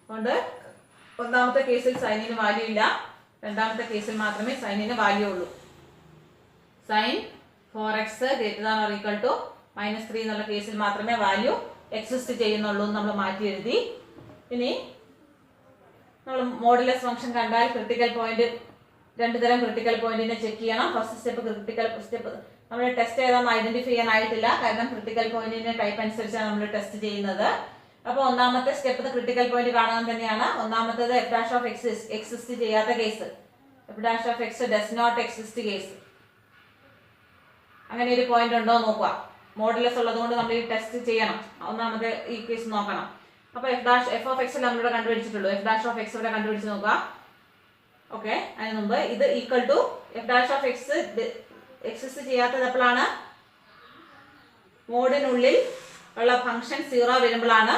Speaker 1: അതുകൊണ്ട് ഒന്നാമത്തെ കേസിൽ സൈനിന് വാല്യൂ ഇല്ല, രണ്ടാമത്തെ കേസിൽ മാത്രമേ സൈനിന് വാല്യൂ ഉള്ളൂ. Sine 4x greater than or equal to -3 എന്നുള്ള കേസിൽ മാത്രമേ വാല്യൂ എക്സിസ്റ്റ് ചെയ്യുന്നുള്ളൂ എന്ന് നമ്മൾ മാറ്റി എഴുതി. ഇനി നമ്മൾ മോഡുലസ് ഫംഗ്ഷൻ കണ്ടാൽ ക്രിട്ടിക്കൽ പോയിന്റ്, 2 തരം ക്രിട്ടിക്കൽ പോയിന്റിനെ ചെക്ക് ചെയ്യണം. ഫസ്റ്റ് സ്റ്റെപ്പ് ക്രിട്ടിക്കൽ സ്റ്റെപ്പ് നമ്മൾ ടെസ്റ്റ് ചെയ്താൽ ഐഡന്റിഫൈ ചെയ്യാൻ ആയിട്ടില്ല, കാരണം ക്രിട്ടിക്കൽ പോയിന്റിന്റെ ടൈപ്പ് അനുസരിച്ചാണ് നമ്മൾ ടെസ്റ്റ് ചെയ്യുന്നത്. അപ്പോൾ ഒന്നാമത്തെ സ്റ്റെപ്പ് ക്രിട്ടിക്കൽ പോയിന്റ് കാണാൻ തന്നെയാണ്. ഒന്നാമത്തേത് f' എക്സിസ്റ്റ് ചെയ്യാത്ത case, f' does not exist case. അങ്ങനെ ഒരു പോയിന്റ് ഉണ്ടോ നോക്കുക. മോഡുലസ് ഉള്ളതുകൊണ്ട് നമ്മൾ ഈ ടെസ്റ്റ് ചെയ്യണം. ഒന്നാമത്തെ ഈ കേസ് നോക്കണം. അപ്പൊ f(x) നമ്മളിവിടെ കണ്ടുപിടിച്ചിട്ടുള്ളൂ. f' ഇവിടെ കണ്ടുപിടിച്ച് നോക്കുക. ഓക്കെ, അതിന് മുമ്പ് ഇത് ഈക്വൽ ടു f' എക്സിസ്റ്റ് ചെയ്യാത്തത് എപ്പോഴാണ്? മോഡിനുള്ളിൽ ഉള്ള ഫംഗ്ഷൻ 0 വരുമ്പോഴാണ്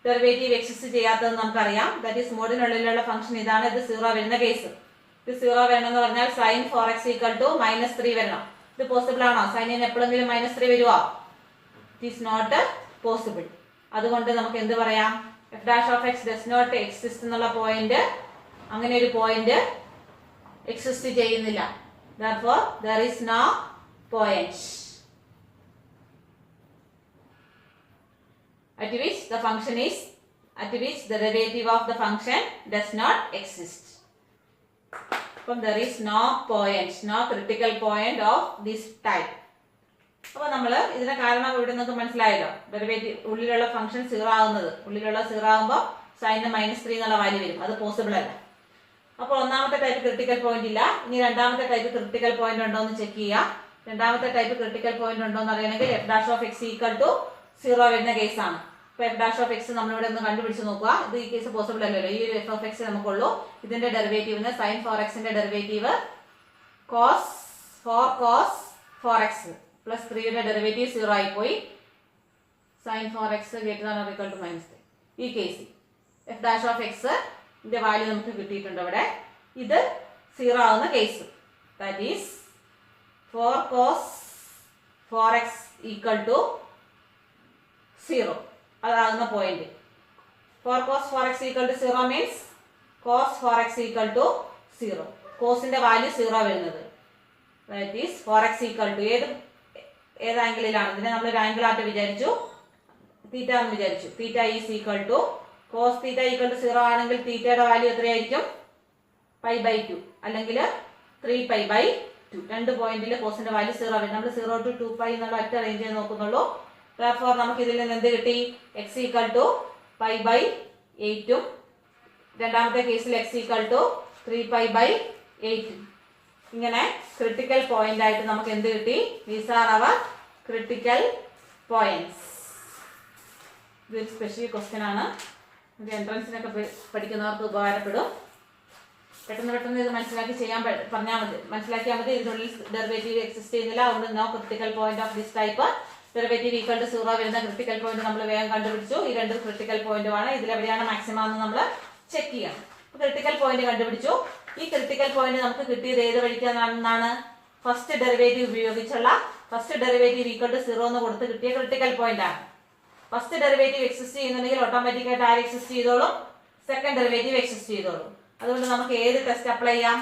Speaker 1: ഡെറിവേറ്റീവ് എക്സിസ്റ്റ് ചെയ്യാത്തതെന്ന് നമുക്കറിയാം. ദാറ്റ് ഈസ് മോഡിനുള്ളിലുള്ള ഫംഗ്ഷൻ ഇതാണ്. ഇത് 0 വരുന്ന കേസ്. ഇത് 0 വേണമെന്ന് പറഞ്ഞാൽ സൈൻ 4x ഈക്വൽ ടു -3 വരണം. ഇത് പോസിബിൾ ആണോ? സൈനിന് എപ്പോഴെങ്കിലും -3 വരുമോ? It is not possible. അതുകൊണ്ട് നമുക്ക് എന്ത് പറയാം? f' ഡസ് നോട്ട് എക്സിസ്റ്റ് എന്നുള്ള പോയിന്റ്, അങ്ങനെ ഒരു പോയിന്റ് എക്സിസ്റ്റ് ചെയ്യുന്നില്ല. Therefore, there is no point at which the function is, at which the derivative of the function does not exist. So there is no point, no critical point of this type. അപ്പോൾ നമ്മൾ ഇതിന്റെ കാരണം ഇവിടെ നിങ്ങൾക്ക് മനസ്സിലായല്ലോ. Derivative ഉള്ളിലുള്ള function 0 ആകുന്നത്, ഉള്ളിലുള്ള 0 ആകുമ്പോൾ സൈനിന് -3 എന്നുള്ള വാല്യൂ വരും. അത് പോസിബിൾ അല്ല. അപ്പോൾ ഒന്നാമത്തെ ടൈപ്പ് ക്രിട്ടിക്കൽ പോയിന്റ് ഇല്ല. ഇനി രണ്ടാമത്തെ ടൈപ്പ് ക്രിട്ടിക്കൽ പോയിന്റ് ഉണ്ടോ എന്ന് ചെക്ക് ചെയ്യാം. രണ്ടാമത്തെ ടൈപ്പ് ക്രിട്ടിക്കൽ പോയിന്റ് ഉണ്ടോ എന്ന് അറിയണമെങ്കിൽ f' ഈക്വൽ ടു 0 വരുന്ന കേസാണ്. അപ്പോൾ f' നമ്മളിവിടെ ഒന്ന് കണ്ടുപിടിച്ച് നോക്കുക. ഇത് ഈ കേസ് പോസിബിൾ അല്ലല്ലോ. ഈ ഒരു f(x) നമുക്കുള്ളൂ. ഇതിന്റെ ഡെറിവേറ്റീവിന് sin 4x derivative cos 4x plus 3യുടെ ഡെറിവേറ്റീവ് 0 ആയിപ്പോയി. Sine 4x greater than or equal to -3. ഈ കേസിൽ f dash of x value നമുക്ക് കിട്ടിയിട്ടുണ്ട് ഇവിടെ. ഇത് 0 ആവുന്ന case, that is 4 cos 4x equal to 0 അതാകുന്ന point. 4 cos 4x equal to 0 means cos 4x equal to 0. കോസിന്റെ വാല്യൂ 0 വരുന്നത്, that is 4x equal to ഏത് ആംഗിളിലാണ്, ഇതിനെ നമ്മൾ ഒരു ആംഗിൾ ആയിട്ട് വിചാരിച്ചു, തീറ്റ എന്ന് വിചാരിച്ചു. Theta is equal to cos theta equal to 0 ആണെങ്കിൽ തീറ്റയുടെ വാല്യൂ എത്രയായിരിക്കും? π/2 അല്ലെങ്കിൽ 3π/2. രണ്ട് പോയിന്റിൽ കോസിന്റെ വാല്യൂ 0 വരും. നമ്മൾ 0 to 2π എന്നുള്ള ഒറ്റ റേഞ്ച് നോക്കുന്നുള്ളൂ. therefore നമുക്ക് ഇതിൽ നിന്ന് എന്ത് കിട്ടി? x ഈക്വൽ ടു π/8 ഉം രണ്ടാമത്തെ കേസിൽ x ഈക്വൽ ടു 3π/8. ഇങ്ങനെ ക്രിട്ടിക്കൽ പോയിന്റ് ആയിട്ട് നമുക്ക് എന്ത് കിട്ടി? These are our critical points. ഇതൊരു സ്പെഷ്യൽ ക്വസ്റ്റ്യൻ ആണ്, ഇത് എൻട്രൻസിനൊക്കെ പഠിക്കുന്നവർക്ക് ഉപകാരപ്പെടും. പെട്ടെന്ന് ഇത് മനസ്സിലാക്കി ചെയ്യാൻ പറഞ്ഞാൽ മതി, മനസ്സിലാക്കിയാൽ മതി. ഇതിനുള്ളിൽ ഡെറിവേറ്റീവ് എക്സിസ്റ്റ് ചെയ്യുന്നില്ല, അതുകൊണ്ട് no critical point of this type. Derivative equal to 0 വരുന്ന ക്രിട്ടിക്കൽ പോയിന്റ് നമ്മൾ വേഗം കണ്ടുപിടിച്ചു. ഈ രണ്ട് ക്രിട്ടിക്കൽ പോയിന്റുമാണ്. ഇതിലെവിടെയാണ് മാക്സിമം എന്ന് നമ്മൾ ചെക്ക് ചെയ്യണം. ക്രിട്ടിക്കൽ പോയിന്റ് കണ്ടുപിടിച്ചു. ഈ ക്രിട്ടിക്കൽ പോയിന്റ് നമുക്ക് കിട്ടിയത് ഏത് വഴിക്കാണെന്നാണ്? ഫസ്റ്റ് ഡെറിവേറ്റീവ് ഉപയോഗിച്ചുള്ള ഫസ്റ്റ് ഡെറിവേറ്റീവ് ഈക്വൽ ടു 0 എന്ന് കൊടുത്ത് കിട്ടിയ ക്രിട്ടിക്കൽ പോയിന്റ് ആണ്. ഫസ്റ്റ് ഡെറിവേറ്റീവ് എക്സിസ്റ്റ് ചെയ്യുന്നുണ്ടെങ്കിൽ ഓട്ടോമാറ്റിക്കായിട്ട് ആര് എക്സിസ്റ്റ് ചെയ്തോളും? സെക്കൻഡ് ഡെറിവേറ്റീവ് എക്സിസ്റ്റ് ചെയ്തോളും. അതുകൊണ്ട് നമുക്ക് ഏത് ടെസ്റ്റ് അപ്ലൈ ചെയ്യാം?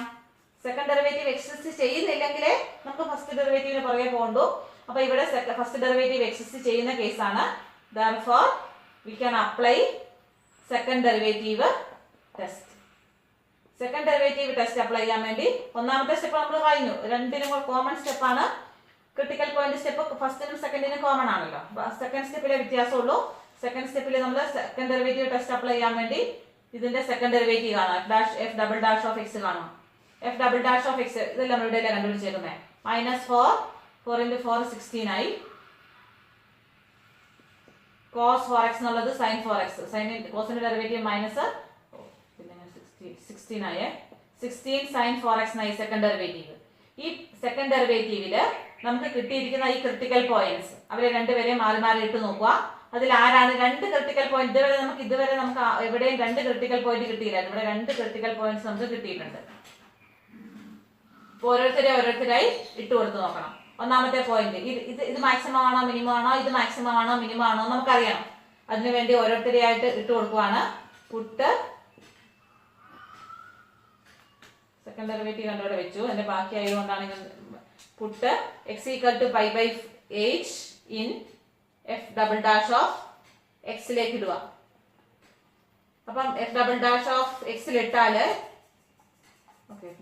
Speaker 1: സെക്കൻഡ് ഡെറിവേറ്റീവ് എക്സിസ്റ്റ് ചെയ്യുന്നില്ലെങ്കിൽ നമുക്ക് ഫസ്റ്റ് ഡെറിവേറ്റീവിന് പുറകെ പോകണ്ടു. അപ്പൊ ഇവിടെ ഫസ്റ്റ് ഡെറിവേറ്റീവ് എക്സിസ്റ്റ് ചെയ്യുന്ന കേസാണ്. therefore we can apply second derivative test. Second derivative test apply ചെയ്യാൻ വേണ്ടി ഒന്നാമത്തെ സ്റ്റെപ്പ് നമ്മൾ കഴിഞ്ഞു. രണ്ടിനും കോമൺ സ്റ്റെപ്പാണ്. ക്രിട്ടിക്കൽ പോയിന്റ് സ്റ്റെപ്പ് ഫസ്റ്റിനും സെക്കൻഡിനും കോമൺ ആണല്ലോ. സെക്കൻഡ് സ്റ്റെപ്പിലെ വ്യത്യാസമുള്ളൂ. സെക്കൻഡ് സ്റ്റെപ്പിൽ നമ്മൾ സെക്കൻഡ് ഡെറിവേറ്റീവ് ടെസ്റ്റ് അപ്ലൈ ചെയ്യാൻ വേണ്ടി ഇതിന്റെ സെക്കൻഡ് ഡെറിവേറ്റീവ് കാണാം. F double dash of x കാണാം. F double dash of x ഇതെല്ലാം നമ്മൾ ഇവിടെ കണ്ടുപിടിച്ചേക്കുന്നത്. -4 4 × 4 16 ആയി. cos 4x എന്നുള്ളത് sin 4x. കോസിന്റെ ഡെറിവേറ്റീവ് മൈനസ് 16 ആയേ. 16 sin 4x ആയി സെക്കൻഡ് ഡെറിവേറ്റീവ്. ഈ സെക്കൻഡ് ഡെറിവേറ്റീവില് നമുക്ക് കിട്ടിയിരിക്കുന്ന ഈ ക്രിട്ടിക്കൽ പോയിന്റ്സ് അവരെ രണ്ടുപേരെയും മാറി മാറി ഇട്ട് നോക്കുക. അതിൽ ആരാണ് രണ്ട് ക്രിട്ടിക്കൽ പോയിന്റ്? ഇതുവരെ നമുക്ക് എവിടെയും രണ്ട് ക്രിട്ടിക്കൽ പോയിന്റ് കിട്ടിയില്ല. ഇവിടെ രണ്ട് ക്രിട്ടിക്കൽ പോയിന്റ്സ് നമുക്ക് കിട്ടിയിട്ടുണ്ട്. ഓരോരുത്തരായി ഇട്ട് കൊടുത്ത് നോക്കണം. ഒന്നാമത്തെ പോയിന്റ് ഇത് മാക്സിമം ആണോ മിനിമം ആണോ, ഇത് മാക്സിമം ആണോ മിനിമം ആണോ നമുക്കറിയണം. അതിനുവേണ്ടി ഓരോരുത്തരെയായിട്ട് ഇട്ട് കൊടുക്കുവാണ്. പുട്ട് സെക്കൻഡ് ഡെറിവേറ്റീവ് കണ്ടോടെ വെച്ചു. അതിന്റെ ബാക്കി ആയതുകൊണ്ടാണ് put x equal to π/8 in f double dash of എക്സിലേക്ക് ഇടുക. അപ്പം എഫ് ഡബിൾ ഡാഷ് ഓഫ് എക്സിൽ ഇട്ടാല്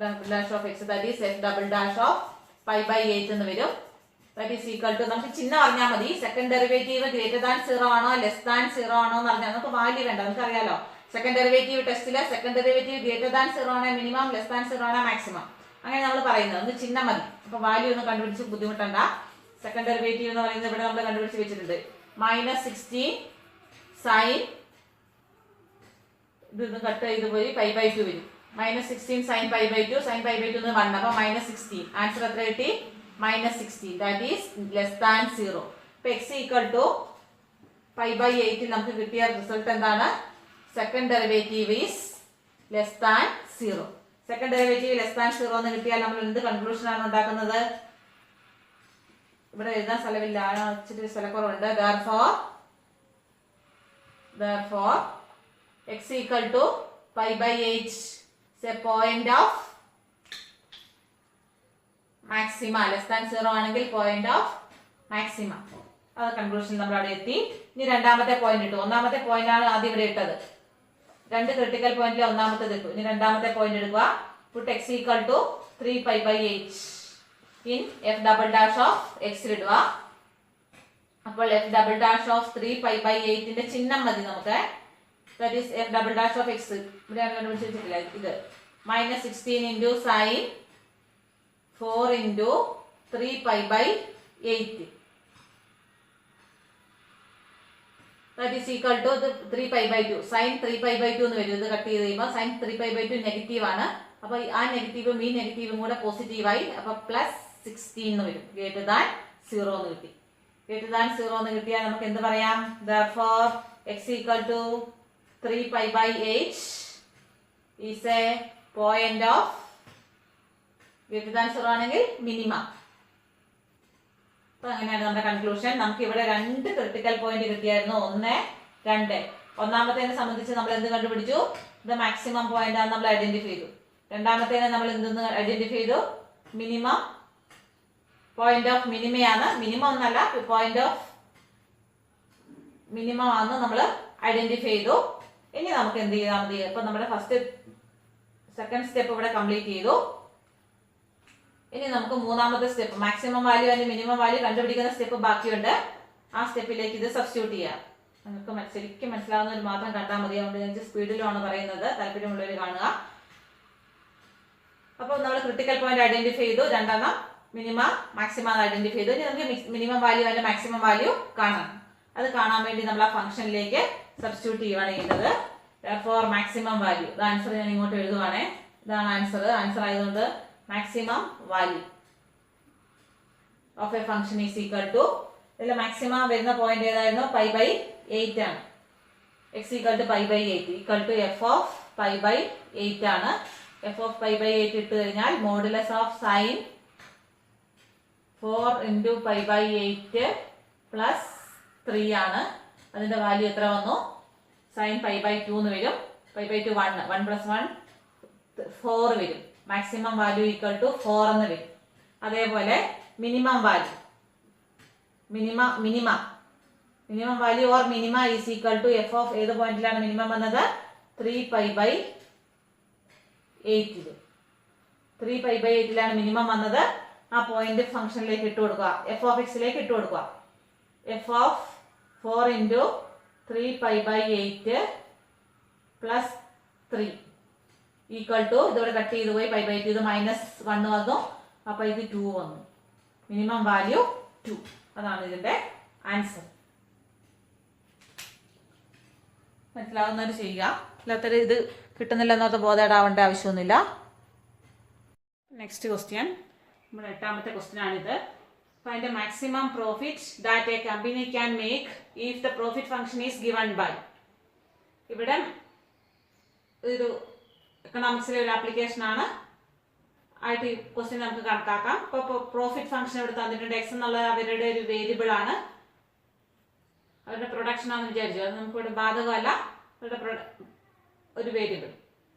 Speaker 1: double dash of x that is f double dash of π/8 എന്ന് വരും. ദാറ്റ് ഈസ് ഈക്വൽ ടു നമുക്ക് ചിഹ്നം അറിഞ്ഞാൽ മതി. സെക്കൻഡ് ഡെറിവേറ്റീവ് ഗ്രേറ്റർ ദാൻ 0 ആണോ ലെസ് ദാൻ 0 ആണോ എന്ന് അറിഞ്ഞാൽ നമുക്ക് വാല്യൂ വേണ്ട, നമുക്ക് അറിയാലോ. സെക്കൻഡ് ഡെറിവേറ്റീവ് ടെസ്റ്റില് സെക്കൻഡ് ഡെറിവേറ്റീവ് ഗ്രേറ്റർ ദാൻ 0 ആണ് മിനിമം, ലെസ് ദാൻ 0 ആണ് മാക്സിമം. അങ്ങനെ നമ്മൾ പറയുന്നത് ഒന്ന് ചിഹ്നം മതി. അപ്പൊ വാല്യൂ ഒന്നും കണ്ടുപിടിച്ച് ബുദ്ധിമുട്ടണ്ട. സെക്കൻഡ് ഡെറിവേറ്റീവ് എന്ന് പറയുന്നത് ഇവിടെ നമ്മൾ കണ്ടുപിടിച്ച് വെച്ചിട്ടുണ്ട്. -16 സൈൻ ഇത് കട്ട് ചെയ്ത് പോയി π/2 വരും. -16 sin π/2 sin π/2 1 അപ്പൊ -16. ആൻസർ എത്ര കിട്ടി? -16. That is less than 0. ഇപ്പൊ x ഈക്വൽ ടു π/8 നമുക്ക് കിട്ടിയ റിസൾട്ട് എന്താണ്? Second derivative is less than 0. Second derivative less than 0 എന്ന് കിട്ടിയാൽ നമ്മൾ എന്ത് കൺക്ലൂഷൻ ആണ് ഉണ്ടാക്കുന്നത്? ഇവിടെ എഴുതാൻ സ്ഥലമില്ല, ഇച്ചിരി സ്ഥലക്കുറവുണ്ട്. therefore x equal to π/8 a point of maxima. Less than 0 ആണെങ്കിൽ പോയിന്റ് ഓഫ് മാക്സിമ. അത് കൺക്ലൂഷൻ നമ്മൾ അവിടെ എത്തി. ഇനി രണ്ടാമത്തെ പോയിന്റ് ഇട്ടു. ഒന്നാമത്തെ പോയിന്റ് ആണ് ആദ്യം ഇവിടെ ഇട്ടത്. രണ്ട് ക്രിട്ടിക്കൽ പോയിന്റിൽ ഒന്നാമത്തേത് ഇട്ടു. ഇനി രണ്ടാമത്തെ പോയിന്റ് എടുക്കുക. Put x equal to 3π/8 in f double dash of എക്സിൽ ഇടുക. അപ്പോൾ എഫ് ഡബിൾ ഡാഷ് ഓഫ് 3π/8ന്റെ ചിഹ്നം മതി നമുക്ക്. that is f double dash of x ഇവിടെ കണ്ടുപിടിച്ചിട്ടില്ല. ഇത് -16 into sin 4 into 3π/8 that is equal to 3π/2 sin 3π/2 എന്ന് വരും. ഇത് കട്ട് ചെയ്ത് കഴിയുമ്പോൾ sin 3π/2 നെഗറ്റീവ് ആണ്. അപ്പൊ ആ നെഗറ്റീവും ഈ നെഗറ്റീവും കൂടെ പോസിറ്റീവായി അപ്പൊ +16 എന്ന് വരും. ഗ്രേറ്റർ ദാൻ 0 എന്ന് കിട്ടി. ഗ്രേറ്റർ ദാൻ 0 എന്ന് കിട്ടിയാൽ നമുക്ക് എന്ത് പറയാം? therefore x equal to 3 pi by 8 is a point of greater than 0 ആണെങ്കിൽ മിനിമം. അപ്പൊ അങ്ങനെയാണ് നമ്മുടെ കൺക്ലൂഷൻ. നമുക്ക് ഇവിടെ 2 ക്രിട്ടിക്കൽ പോയിന്റ് കിട്ടിയായിരുന്നു. 1, 2. ഒന്നാമത്തേനെ സംബന്ധിച്ച് നമ്മൾ എന്ത് കണ്ടുപിടിച്ചു? ഇത് മാക്സിമം പോയിന്റ് ആണ് നമ്മൾ ഐഡന്റിഫൈ ചെയ്തു. രണ്ടാമത്തേനെ നമ്മൾ എന്തെന്ന് ഐഡന്റിഫൈ ചെയ്തു? മിനിമം പോയിന്റ് ഓഫ് മിനിമയാണ്. മിനിമം ഒന്നല്ല, പോയിന്റ് ഓഫ് മിനിമം ആണ് നമ്മൾ ഐഡന്റിഫൈ ചെയ്തു. ഇനി നമുക്ക് എന്ത് ചെയ്താൽ മതി? അപ്പൊ നമ്മുടെ സെക്കൻഡ് സ്റ്റെപ്പ് ഇവിടെ കംപ്ലീറ്റ് ചെയ്തു. ഇനി നമുക്ക് മൂന്നാമത്തെ സ്റ്റെപ്പ്, മാക്സിമം വാല്യൂ അല്ലെങ്കിൽ മിനിമം വാല്യൂ കണ്ടുപിടിക്കുന്ന സ്റ്റെപ്പ് ബാക്കിയുണ്ട്. ആ സ്റ്റെപ്പിലേക്ക് ഇത് സബ്സ്റ്റിറ്റ്യൂട്ട് ചെയ്യാം. നിങ്ങൾക്ക് ശരിക്കും മനസ്സിലാവുന്നവർ മാത്രം കണ്ടാൽ മതി. അതുകൊണ്ട് ഞാൻ സ്പീഡിലാണ് പറയുന്നത്, താല്പര്യമുള്ളവർ കാണുക. അപ്പോൾ നമ്മൾ ക്രിട്ടിക്കൽ പോയിന്റ് ഐഡന്റിഫൈ ചെയ്തു. രണ്ടെണ്ണം മിനിമം മാക്സിമം ഐഡന്റിഫൈ ചെയ്തു. ഇനി നമുക്ക് മിനിമം വാല്യൂ അല്ലെങ്കിൽ മാക്സിമം വാല്യൂ കാണാം. അത് കാണാൻ വേണ്ടി നമ്മൾ ആ ഫംഗ്ഷനിലേക്ക് സബ്സ്റ്റിറ്റ്യൂട്ട് ചെയ്യുകയാണ് ചെയ്യുന്നത്. ഫോർ മാക്സിമം വാല്യൂ, ഇത് ആൻസർ ഞാൻ ഇങ്ങോട്ട് എഴുതുവാണേ. ഇതാണ് ആൻസർ. ആൻസർ ആയതുകൊണ്ട് maximum value of a function is equal to, ഇതിൽ മാക്സിമം വരുന്ന പോയിന്റ് ഏതായിരുന്നു? പൈ ബൈ 8 ആണ്. X equal to pi by 8 equal to F of pi by 8 ആണ്. എഫ് ഓഫ് പൈ ബൈ 8 ഇട്ട് കഴിഞ്ഞാൽ modulus of sine 4 into pi by 8 plus 3 ആണ്. അതിന്റെ value എത്ര വന്നു? സൈൻ പൈ ബൈ 2 എന്ന് വരും. പൈ ബൈ 2 1 പ്ലസ് 1 4 വരും. മാക്സിമം വാല്യൂ ഈക്വൽ ടു 4 എന്ന് വരും. അതേപോലെ minimum value, minimum value or minima is equal to F of ഏത് പോയിന്റിലാണ് മിനിമം വന്നത്? 3 പൈ ബൈ 8. 3 പൈ ബൈ 8ലാണ് മിനിമം വന്നത്. ആ പോയിന്റ് ഫംഗ്ഷനിലേക്ക് ഇട്ട് കൊടുക്കുക, എഫ് ഓഫ് എക്സിലേക്ക് ഇട്ട് കൊടുക്കുക. F of 4 into 3 pi by 8 plus 3 equal to, ഇതോടെ കട്ട് ചെയ്ത് പോയി, പൈ ബൈ 2 ഇത് -1 വന്നു. അപ്പൊ ഇത് 2 വന്നു. Minimum value 2. അതാണ് ഇതിന്റെ ആൻസർ. മനസ്സിലാവുന്നവർ ചെയ്യുക, അല്ലാത്തവർ ഇത് കിട്ടുന്നില്ല എന്നോർത്ത് ബോധേടാവേണ്ട ആവശ്യമൊന്നുമില്ല. നെക്സ്റ്റ് ക്വസ്റ്റ്യൻ, നമ്മുടെ 8ാമത്തെ ക്വസ്റ്റ്യൻ ആണിത്. Find the maximum profit that a company can make if the profit function is given by. ഇവിടെ ഒരു എക്കണോമിക്സിലെ ഒരു ആപ്ലിക്കേഷൻ ആണ് ആയിട്ട് ഈ ക്വസ്റ്റ്യൻ നമുക്ക് കണക്കാക്കാം. ഇപ്പോൾ പ്രോഫിറ്റ് ഫംഗ്ഷൻ ഇവിടെ തന്നിട്ടുണ്ട്. എക്സ് എന്നുള്ളത് അവരുടെ ഒരു വേരിയബിൾ ആണ്, അവരുടെ പ്രൊഡക്ഷൻ ആണെന്ന് വിചാരിച്ചു. അത് നമുക്ക് ഇവിടെ ബാധകമല്ല, അവരുടെ ഒരു വേരിയബിൾ.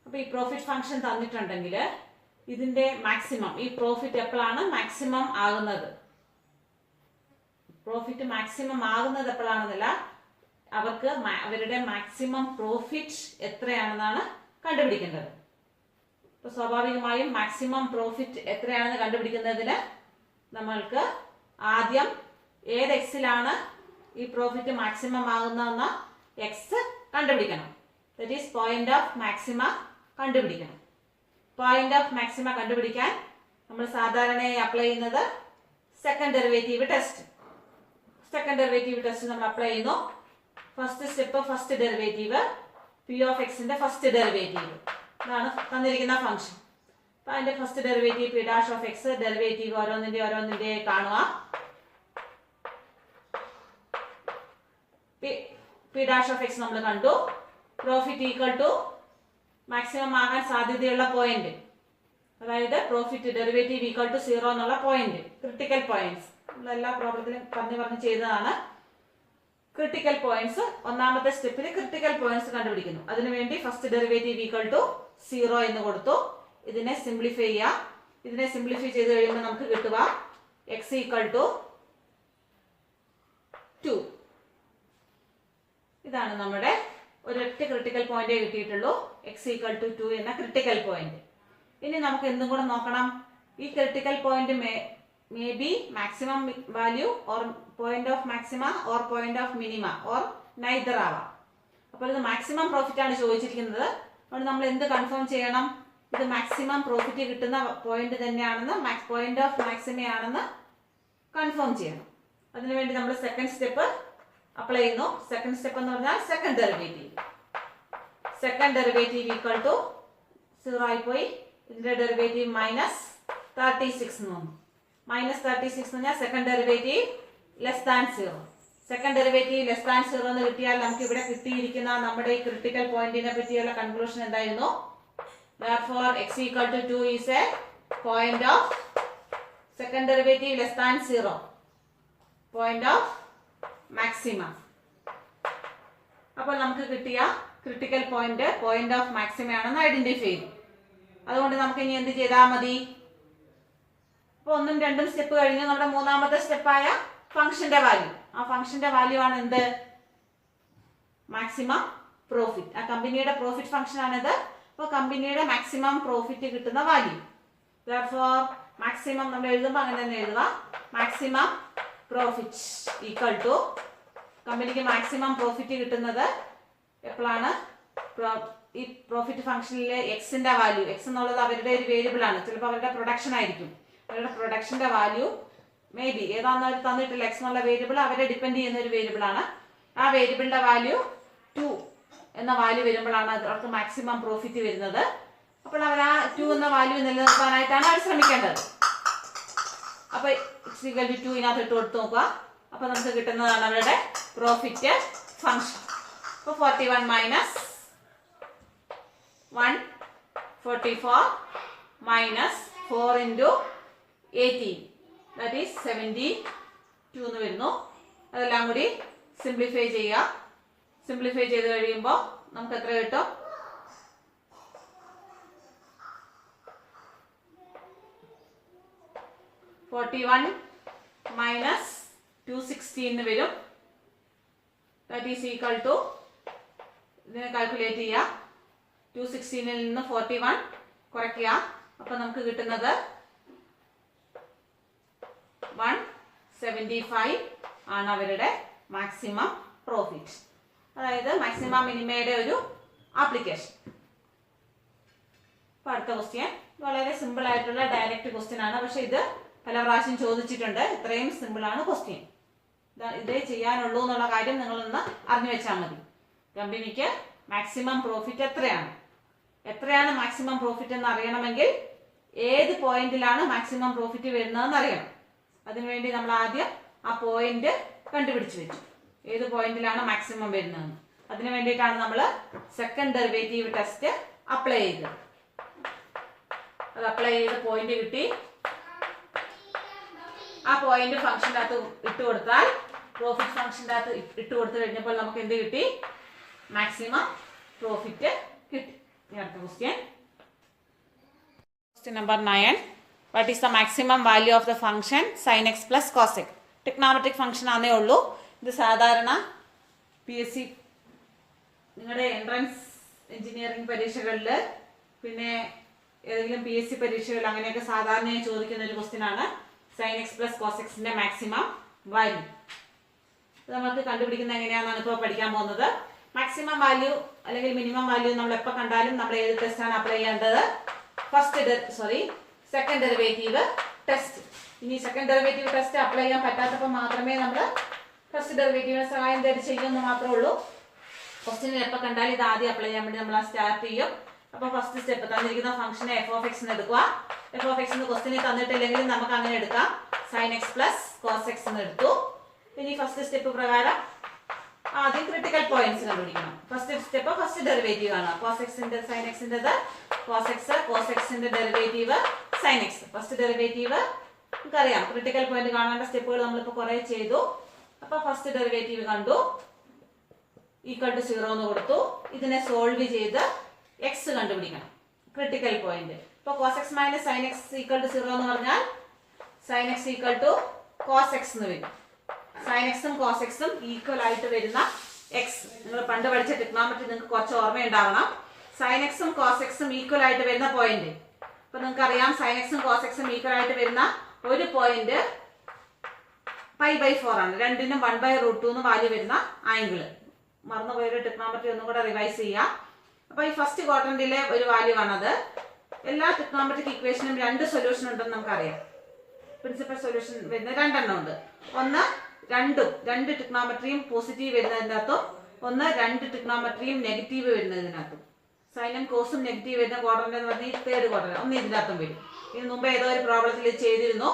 Speaker 1: അപ്പോൾ ഈ പ്രോഫിറ്റ് ഫംഗ്ഷൻ തന്നിട്ടുണ്ടെങ്കിൽ ഇതിന്റെ മാക്സിമം, ഈ പ്രോഫിറ്റ് എപ്പോഴാണ് മാക്സിമം ആകുന്നത്? പ്രോഫിറ്റ് മാക്സിമം ആകുന്നത് എപ്പോഴാണെന്നല്ല, അവർക്ക് അവരുടെ മാക്സിമം പ്രോഫിറ്റ് എത്രയാണെന്നാണ് കണ്ടുപിടിക്കേണ്ടത്. അപ്പോൾ സ്വാഭാവികമായും മാക്സിമം പ്രോഫിറ്റ് എത്രയാണെന്ന് കണ്ടുപിടിക്കുന്നതിന് നമ്മൾക്ക് ആദ്യം ഏത് എക്സിലാണ് ഈ പ്രോഫിറ്റ് മാക്സിമം ആകുന്നതെന്ന എക്സ് കണ്ടുപിടിക്കണം. That is point of maxima കണ്ടുപിടിക്കണം. പോയിന്റ് ഓഫ് മാക്സിമ കണ്ടുപിടിക്കാൻ നമ്മൾ സാധാരണയായി അപ്ലൈ ചെയ്യുന്നത് second derivative test. Second derivative test നമ്മൾ അപ്ലൈ ചെയ്യുന്നു. First step first derivative, p of എക്സിന്റെ ഫസ്റ്റ് ഡെറിവേറ്റീവ്. ഇതാണ് തന്നിരിക്കുന്ന ഫംഗ്ഷൻ. അപ്പൊ അതിന്റെ first derivative p dash of x, derivative ഓരോന്നിന്റെ കാണുക. പി ഡാഷ് ഓഫ് എക്സ് നമ്മൾ കണ്ടു. പ്രോഫിറ്റ് ഈക്വൽ ടു മാക്സിമം ആകാൻ സാധ്യതയുള്ള പോയിന്റ്, അതായത് പ്രോഫിറ്റ് ഡെറിവേറ്റീവ് ഈക്വൽ ടു 0 എന്നുള്ള പോയിന്റ്, ക്രിട്ടിക്കൽ പോയിന്റ്സ്. നമ്മൾ എല്ലാ പ്രോബ്ലത്തിലും പറഞ്ഞ് ചെയ്തതാണ്. ക്രിട്ടിക്കൽ പോയിന്റ്സ് ഒന്നാമത്തെ സ്റ്റെപ്പിൽ ക്രിട്ടിക്കൽ പോയിന്റ്സ് കണ്ടുപിടിക്കുന്നു. അതിനുവേണ്ടി ഫസ്റ്റ് ഡെറിവേറ്റീവ് ഈക്വൽ ടു 0 എന്ന് കൊടുത്തു. ഇതിനെ സിംപ്ലിഫൈ ചെയ്യാം. ഇതിനെ സിംപ്ലിഫൈ ചെയ്ത് കഴിയുമ്പോൾ നമുക്ക് കിട്ടുക എക്സ് ഈക്വൽ ടു 2. ഇതാണ് നമ്മുടെ ഒരൊറ്റ ക്രിട്ടിക്കൽ പോയിന്റേ കിട്ടിയിട്ടുള്ളൂ, എക്സ് ഈക്വൽ ടു 2 എന്ന ക്രിട്ടിക്കൽ പോയിന്റ്. ഇനി നമുക്ക് എന്തും കൂടെ നോക്കണം. ഈ critical point may be maximum value or point of maxima or point of minima or neither ആവാം. അപ്പോൾ ഇത് മാക്സിമം പ്രോഫിറ്റ് ആണ് ചോദിച്ചിരിക്കുന്നത്. അതുകൊണ്ട് നമ്മൾ എന്ത് കൺഫേം ചെയ്യണം? ഇത് മാക്സിമം പ്രോഫിറ്റ് കിട്ടുന്ന പോയിന്റ് തന്നെയാണെന്ന്, പോയിന്റ് ഓഫ് മാക്സിമയാണെന്ന് കൺഫേം ചെയ്യണം. അതിനുവേണ്ടി നമ്മൾ സെക്കൻഡ് സ്റ്റെപ്പ് അപ്ലൈ ചെയ്യുന്നു. സെക്കൻഡ് സ്റ്റെപ്പ് എന്ന് പറഞ്ഞാൽ second derivative. Second derivative equal to 0 ആയിപ്പോയി. ഇതിന്റെ ഡെറിവേറ്റീവ് -36 എന്ന് വന്നു. മൈനസ് 36 എന്ന് പറഞ്ഞാൽ second derivative less than 0. Second derivative less than 0 എന്ന് കിട്ടിയാൽ നമുക്ക് ഇവിടെ കിട്ടിയിരിക്കുന്ന നമ്മുടെ ഈ ക്രിട്ടിക്കൽ പോയിന്റിനെ പറ്റിയുള്ള കൺക്ലൂഷൻ എന്തായിരുന്നു? Therefore x equal to 2 is a point of second derivative less than 0, point of maximum. അപ്പോൾ നമുക്ക് കിട്ടിയ critical point point of maximum ആണെന്ന് ഐഡന്റിഫൈ ചെയ്തു. അതുകൊണ്ട് നമുക്ക് ഇനി എന്ത് ചെയ്താൽ മതി? അപ്പോൾ 1ഉം 2ഉം സ്റ്റെപ്പ് കഴിഞ്ഞു. നമ്മുടെ മൂന്നാമത്തെ സ്റ്റെപ്പായ ഫംഗ്ഷന്റെ വാല്യൂ, ആ ഫംഗ്ഷന്റെ വാല്യൂ ആണ് എന്ത്? Maximum profit. ആ കമ്പനിയുടെ പ്രോഫിറ്റ് ഫംഗ്ഷൻ ആണിത്. അപ്പോൾ കമ്പനിയുടെ മാക്സിമം പ്രോഫിറ്റ് കിട്ടുന്ന വാല്യൂ. Therefore മാക്സിമം നമ്മൾ എഴുതുമ്പോൾ അങ്ങനെ തന്നെ എഴുതുക. മാക്സിമം പ്രോഫിറ്റ് ഈക്വൽ ടു, കമ്പനിക്ക് മാക്സിമം പ്രോഫിറ്റ് കിട്ടുന്നത് എപ്പോഴാണ്? ഈ പ്രോഫിറ്റ് ഫംഗ്ഷനിലെ എക്സിന്റെ വാല്യൂ, എക്സ് എന്നുള്ളത് അവരുടെ ഒരു വേരിയബിൾ ആണ്. ചിലപ്പോൾ അവരുടെ പ്രൊഡക്ഷൻ ആയിരിക്കും. അവരുടെ പ്രൊഡക്ഷന്റെ വാല്യൂ മേ ബി ഏതാണെന്ന് അവർ തന്നിട്ടില്ല. എക്സ് എന്നുള്ള വേരിയബിൾ അവരെ ഡിപ്പെൻഡ് ചെയ്യുന്ന ഒരു വേരിയബിൾ ആണ്. ആ വേരിയബിളിന്റെ വാല്യൂ 2 എന്ന വാല്യൂ വരുമ്പോഴാണ് അവർക്ക് മാക്സിമം പ്രോഫിറ്റ് വരുന്നത്. അപ്പോൾ അവർ ആ 2 എന്ന വാല്യൂ നിലനിർത്താനായിട്ടാണ് അവർ ശ്രമിക്കേണ്ടത്. അപ്പൊ x equal to 2 ഇതിനകത്ത് ഇട്ട് കൊടുത്ത് നോക്കുക. അപ്പൊ നമുക്ക് കിട്ടുന്നതാണ് അവരുടെ പ്രോഫിറ്റ് ഫംഗ്ഷൻ. അപ്പൊ 41 minus 144 minus 4 into 18 that is 72 എന്ന് വരുന്നു. അതെല്ലാം കൂടി സിംപ്ലിഫൈ ചെയ്യുക. സിംപ്ലിഫൈ ചെയ്ത് കഴിയുമ്പോൾ നമുക്ക് എത്ര കിട്ടും? 41 മൈനസ് 260 എന്ന് വരും. ദാറ്റ് ഈസ് ഈക്വൽ ടു, ഇതിനെ കാൽക്കുലേറ്റ് ചെയ്യുക. 216 നിന്ന് 41 കുറയ്ക്കുക. അപ്പൊ നമുക്ക് കിട്ടുന്നത് 175 ആണ് അവരുടെ മാക്സിമം പ്രോഫിറ്റ്. അതായത് മാക്സിമം മിനിമയുടെ ഒരു ആപ്ലിക്കേഷൻ. അപ്പൊ അടുത്ത ക്വസ്റ്റ്യൻ വളരെ സിമ്പിൾ ആയിട്ടുള്ള ഡയറക്റ്റ് ക്വസ്റ്റ്യൻ ആണ്. പക്ഷെ ഇത് പല പ്രാവശ്യം ചോദിച്ചിട്ടുണ്ട്. ഇത്രയും സിമ്പിൾ ആണ് ക്വസ്റ്റ്യൻ. ഇതേ ചെയ്യാനുള്ളൂ എന്നുള്ള കാര്യം നിങ്ങളൊന്ന് അറിഞ്ഞു വെച്ചാൽ മതി. കമ്പനിക്ക് മാക്സിമം പ്രോഫിറ്റ് എത്രയാണ് മാക്സിമം പ്രോഫിറ്റ് എന്ന് അറിയണമെങ്കിൽ ഏത് പോയിന്റിലാണ് മാക്സിമം പ്രോഫിറ്റ് വരുന്നതെന്ന് അറിയണം. അതിനുവേണ്ടി നമ്മൾ ആദ്യം ആ പോയിന്റ് കണ്ടുപിടിച്ച് വെച്ചു. ഏത് പോയിന്റിലാണ് മാക്സിമം വരുന്നതെന്ന്. അതിനു വേണ്ടിയിട്ടാണ് നമ്മൾ സെക്കൻഡ് ഡെറിവേറ്റീവ് ടെസ്റ്റ് അപ്ലൈ ചെയ്തത്. അത് അപ്ലൈ ചെയ്ത് പോയിന്റ് കിട്ടി. ആ പോയിന്റ് ഫംഗ്ഷൻ്റെ അകത്ത് ഇട്ട് കൊടുത്താൽ, പ്രോഫിറ്റ് ഫംഗ്ഷൻ്റെ അകത്ത് ഇട്ട് കൊടുത്തു കഴിഞ്ഞപ്പോൾ നമുക്ക് എന്ത് കിട്ടി? മാക്സിമം പ്രോഫിറ്റ് കിട്ടി. അടുത്ത question, question number 9. What is the maximum value of the function sine x plus cos x? Trigonometric function ആണേ ഉള്ളൂ. ഇത് സാധാരണ PSC നിങ്ങളുടെ എൻട്രൻസ് എഞ്ചിനീയറിംഗ് പരീക്ഷകളിൽ, പിന്നെ ഏതെങ്കിലും PSC പരീക്ഷകളിൽ അങ്ങനെയൊക്കെ സാധാരണയായി ചോദിക്കുന്ന ഒരു ക്വസ്റ്റ്യൻ ആണ് സൈൻ എക്സ് പ്ലസ് കോസ് എക്സിന്റെ മാക്സിമം വാല്യൂ. ഇത് നമുക്ക് കണ്ടുപിടിക്കുന്നത് എങ്ങനെയാണെന്നാണ് ഇപ്പോൾ പഠിക്കാൻ പോകുന്നത്. മാക്സിമം വാല്യൂ അല്ലെങ്കിൽ മിനിമം വാല്യൂ നമ്മൾ എപ്പോൾ കണ്ടാലും നമ്മൾ ഏത് ടെസ്റ്റാണ് അപ്ലൈ ചെയ്യേണ്ടത്? Second derivative test. ഇനി സെക്കൻഡ് ഡെറിവേറ്റീവ് ടെസ്റ്റ് അപ്ലൈ ചെയ്യാൻ പറ്റാത്തപ്പോൾ മാത്രമേ നമ്മൾ ഫസ്റ്റ് ഡെറിവേറ്റീവിനെ സഹായം തേടി ചെയ്യുമെന്ന് മാത്രമേ ഉള്ളൂ. ക്വസ്റ്റ്യനിൽ എപ്പോൾ കണ്ടാലും ഇത് ആദ്യം അപ്ലൈ ചെയ്യാൻ വേണ്ടി നമ്മൾ സ്റ്റാർട്ട് ചെയ്യും. അപ്പോൾ ഫസ്റ്റ് സ്റ്റെപ്പ് തന്നിരിക്കുന്ന ഫംഗ്ഷനെ f(x) എന്ന് എടുക്കുക. f(x) എന്ന് ക്വസ്റ്റ്യനിൽ തന്നിട്ടില്ലെങ്കിലും നമുക്ക് അങ്ങനെ എടുക്കാം. sin x plus cos x എന്ന് എടുത്തു. ഇനി ഫസ്റ്റ് സ്റ്റെപ്പ് പ്രകാരം ആദ്യം ക്രിട്ടിക്കൽ പോയിന്റ്സ് കണ്ടുപിടിക്കണം. ഫസ്റ്റ് സ്റ്റെപ്പ് ഫസ്റ്റ് ഡെറിവേറ്റീവ് ആണ്. cos x ന്റെ sin x ന്റേത് cos x ന്റെ derivative sin x. First derivative നമുക്കറിയാം. ക്രിട്ടിക്കൽ പോയിന്റ് കാണേണ്ട സ്റ്റെപ്പുകൾ നമ്മളിപ്പോൾ കുറേ ചെയ്തു. അപ്പോൾ ഫസ്റ്റ് ഡെറിവേറ്റീവ് കണ്ടു, ഈക്വൽ ടു 0 എന്ന് കൊടുത്തു. ഇതിനെ സോൾവ് ചെയ്ത് x കണ്ടുപിടിക്കണം, ക്രിട്ടിക്കൽ പോയിന്റ്. ഇപ്പോൾ cos x minus sin x equal to 0 എന്ന് പറഞ്ഞാൽ sin x equal to cos x എന്ന് വരും. sin x ഉം cos x ഉം ഈക്വൽ ആയിട്ട് വരുന്ന x, നിങ്ങൾ പണ്ട് പഠിച്ച ട്രിഗ്നോമെട്രി നിങ്ങൾക്ക് കുറച്ച് ഓർമ്മയുണ്ടാവണം. sin x ഉം cos x ഉം ഈക്വൽ ആയിട്ട് വരുന്ന പോയിന്റ്. അപ്പൊ നിങ്ങൾക്ക് അറിയാം sin x ഉം cos x ഉം ഈക്വൽ ആയിട്ട് വരുന്ന ഒരു പോയിന്റ് π/4 ആണ്. രണ്ടിനും 1/√2 എന്ന് വാല്യൂ വരുന്ന ആംഗിള്. മറന്നുപോയൊരു ട്രിഗ്നോമെട്രി ഒന്നും കൂടെ റിവൈസ് ചെയ്യാം. അപ്പൊ ഈ ഫസ്റ്റ് ക്വാഡ്രന്റിലെ ഒരു വാല്യൂ ആണത്. എല്ലാ ട്രിഗ്നോമെട്രിക് ഇക്വേഷനും 2 സൊല്യൂഷൻ ഉണ്ടെന്ന് നമുക്കറിയാം. പ്രിൻസിപ്പൽ സൊല്യൂഷൻ വരുന്ന 2 എണ്ണം ഉണ്ട്. ഒന്ന് രണ്ട് ട്രിഗ്നോമെട്രിയും പോസിറ്റീവ് വരുന്നതിനകത്തും, ഒന്ന് 2 ട്രിഗ്നോമെട്രിയും നെഗറ്റീവ് വരുന്നതിനകത്തും. സൈനും കോസും നെഗറ്റീവ് വരുന്ന ക്വാഡ്രന്റ് എന്ന് പറഞ്ഞാൽ തേർഡ് ക്വാഡ്രന്റ് ഒന്ന് ഇതിനകത്തും വരും. ഇതിന് മുമ്പ് ഏതോ ഒരു പ്രോബ്ലത്തിൽ ചെയ്തിരുന്നു.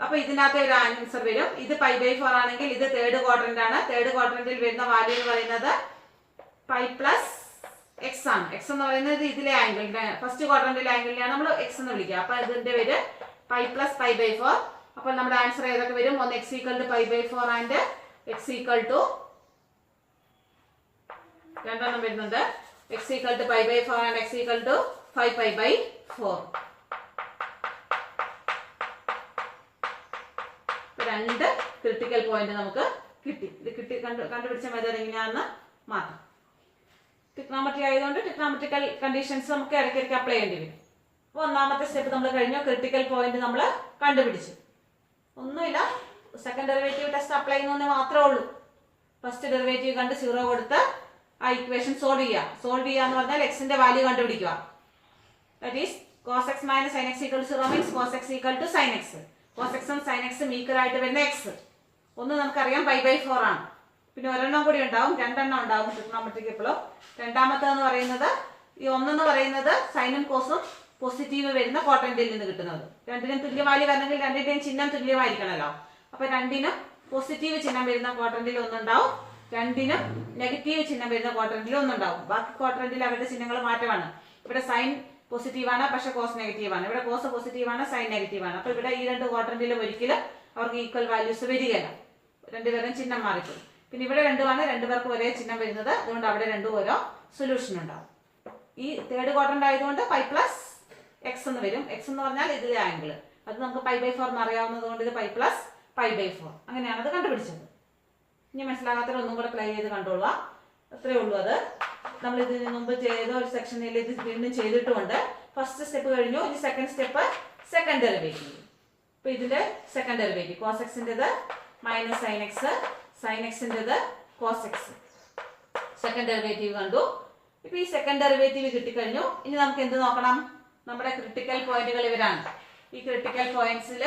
Speaker 1: അപ്പൊ ഇതിനകത്ത് ഒരു ആൻസർ വരും. ഇത് π/4 ആണെങ്കിൽ ഇത് തേർഡ് ക്വാഡ്രന്റ് ആണ്. തേർഡ് ക്വാഡ്രന്റിൽ വരുന്ന വാല്യൂ എന്ന് പറയുന്നത് π + x ആണ്. x എന്ന് പറയുന്നത് ഇതിലെ ആംഗിൾ, ഫസ്റ്റ് ക്വാഡ്രന്റിലെ ആംഗിളിനെയാണ് നമ്മൾ x എന്ന് വിളിക്കുക. അപ്പൊ ഇതിന്റെ പേര് π + π/4. അപ്പോൾ നമ്മുടെ ആൻസർ ഏതൊക്കെ വരും? ഒന്ന് x = π/4 ആൻഡ് x = രണ്ടെണ്ണം വരുന്നുണ്ട്. x = π/4 and x = 5π/4. രണ്ട് ക്രിട്ടിക്കൽ പോയിന്റ് നമുക്ക് കിട്ടി. ഇത് കണ്ടുപിടിച്ച മെത്തേഡ് എങ്ങനെയാണെന്ന് മാത്രം. ട്രിഗ്നോമെട്രി ആയതുകൊണ്ട് ട്രിഗ്നോമെട്രിക്കൽ കണ്ടീഷൻസ് നമുക്ക് ഇടയ്ക്കിടയ്ക്ക് അപ്ലൈ ചെയ്യേണ്ടി വരും. അപ്പോൾ ഒന്നാമത്തെ സ്റ്റെപ്പ് നമ്മൾ കഴിഞ്ഞു. ക്രിട്ടിക്കൽ പോയിന്റ് നമ്മൾ കണ്ടുപിടിച്ചു. ഒന്നുമില്ല, സെക്കൻഡ് ഡെറിവേറ്റീവ് ടെസ്റ്റ് അപ്ലൈ ചെയ്യുന്നതിന് മാത്രമേ ഉള്ളൂ. ഫസ്റ്റ് ഡെറിവേറ്റീവ് കണ്ട് 0 കൊടുത്ത് ആ ഇക്വേഷൻ സോൾവ് ചെയ്യുക. സോൾവ് ചെയ്യുക എന്ന് പറഞ്ഞാൽ എക്സിന്റെ വാല്യൂ കണ്ടുപിടിക്കുക. That is cos x - sin x = 0 means cos x = sin x. cos x ഉം sin x ഉം ഈക്വൽ ആയിട്ട് വരുന്ന x. ഒന്ന് നമുക്കറിയാം π/4 ആണ്. പിന്നെ ഒരെണ്ണം കൂടി ഉണ്ടാവും, രണ്ടെണ്ണം ഉണ്ടാവും ട്രിഗ്നോമെട്രിക്ക് എപ്പോഴും. രണ്ടാമത്തെന്ന് പറയുന്നത് ഈ ഒന്നെന്ന് പറയുന്നത് സൈനും കോസും പോസിറ്റീവ് വരുന്ന ക്വാഡ്രന്റിൽ നിന്ന് കിട്ടുന്നത്. രണ്ടിനും തുല്യ വാല്യൂ വരണമെങ്കിൽ രണ്ടിന്റെയും ചിഹ്നം തുല്യമായിരിക്കണമല്ലോ. അപ്പൊ രണ്ടിനും പോസിറ്റീവ് ചിഹ്നം വരുന്ന ക്വാഡ്രന്റിൽ ഒന്നുണ്ടാവും, രണ്ടിനും നെഗറ്റീവ് ചിഹ്നം വരുന്ന ക്വാഡ്രന്റിൽ ഒന്നുണ്ടാവും. ബാക്കി ക്വാഡ്രന്റിൽ അവരുടെ ചിഹ്നങ്ങൾ മാറ്റമാണ്. ഇവിടെ സൈൻ പോസിറ്റീവ് ആണ്, പക്ഷെ കോസ് നെഗറ്റീവ് ആണ്. ഇവിടെ കോസ് പോസിറ്റീവ് ആണ്, സൈൻ നെഗറ്റീവ് ആണ്. അപ്പൊ ഇവിടെ ഈ രണ്ട് ക്വാഡ്രന്റിലും ഒരിക്കലും അവർക്ക് ഈക്വൽ വാല്യൂസ് വരികയില്ല. രണ്ടുപേരും ചിഹ്നം മാറിപ്പോയി. പിന്നെ ഇവിടെ രണ്ടുമാണ്, രണ്ടുപേർക്ക് ഒരേ ചിഹ്നം വരുന്നത്. അതുകൊണ്ട് അവിടെ രണ്ടും ഓരോ സൊല്യൂഷൻ ഉണ്ടാവും. ഈ തേർഡ് ക്വാഡ്രന്റ് ആയതുകൊണ്ട് π + x എന്ന് വരും. x എന്ന് പറഞ്ഞാൽ ഇതിലെ ആംഗിൾ. അത് നമുക്ക് π/4 എന്ന് അറിയാവുന്നത് കൊണ്ട് ഇത് π + π/4. അങ്ങനെയാണ് അത് കണ്ടുപിടിച്ചത്. ഇനി മനസ്സിലാകാത്തവർ ഒന്നും കൂടെ പ്ലേ ചെയ്ത് കണ്ടോളുക. അത്രേ ഉള്ളൂ. അത് നമ്മൾ ഇതിന് മുമ്പ് ചെയ്ത ഒരു സെക്ഷനിൽ ഇത് വീണ്ടും ചെയ്തിട്ടുമുണ്ട്. ഫസ്റ്റ് സ്റ്റെപ്പ് കഴിഞ്ഞു. ഇനി സെക്കൻഡ് സ്റ്റെപ്പ് സെക്കൻഡ് ഡെറിവേറ്റീവ്. ഇപ്പൊ ഇതിന്റെ second derivative cos x-ന്റേത് -sin x, sin x-ന്റേത് cos x. Second derivative കണ്ടു. ഇപ്പൊ ഈ സെക്കൻഡ് ഡെറിവേറ്റീവ് കിട്ടിക്കഴിഞ്ഞു. ഇനി നമുക്ക് എന്ത് നോക്കണം? നമ്മുടെ ക്രിട്ടിക്കൽ പോയിന്റുകൾ ഇവരാണ്. ഈ ക്രിട്ടിക്കൽ പോയിന്റ്സിൽ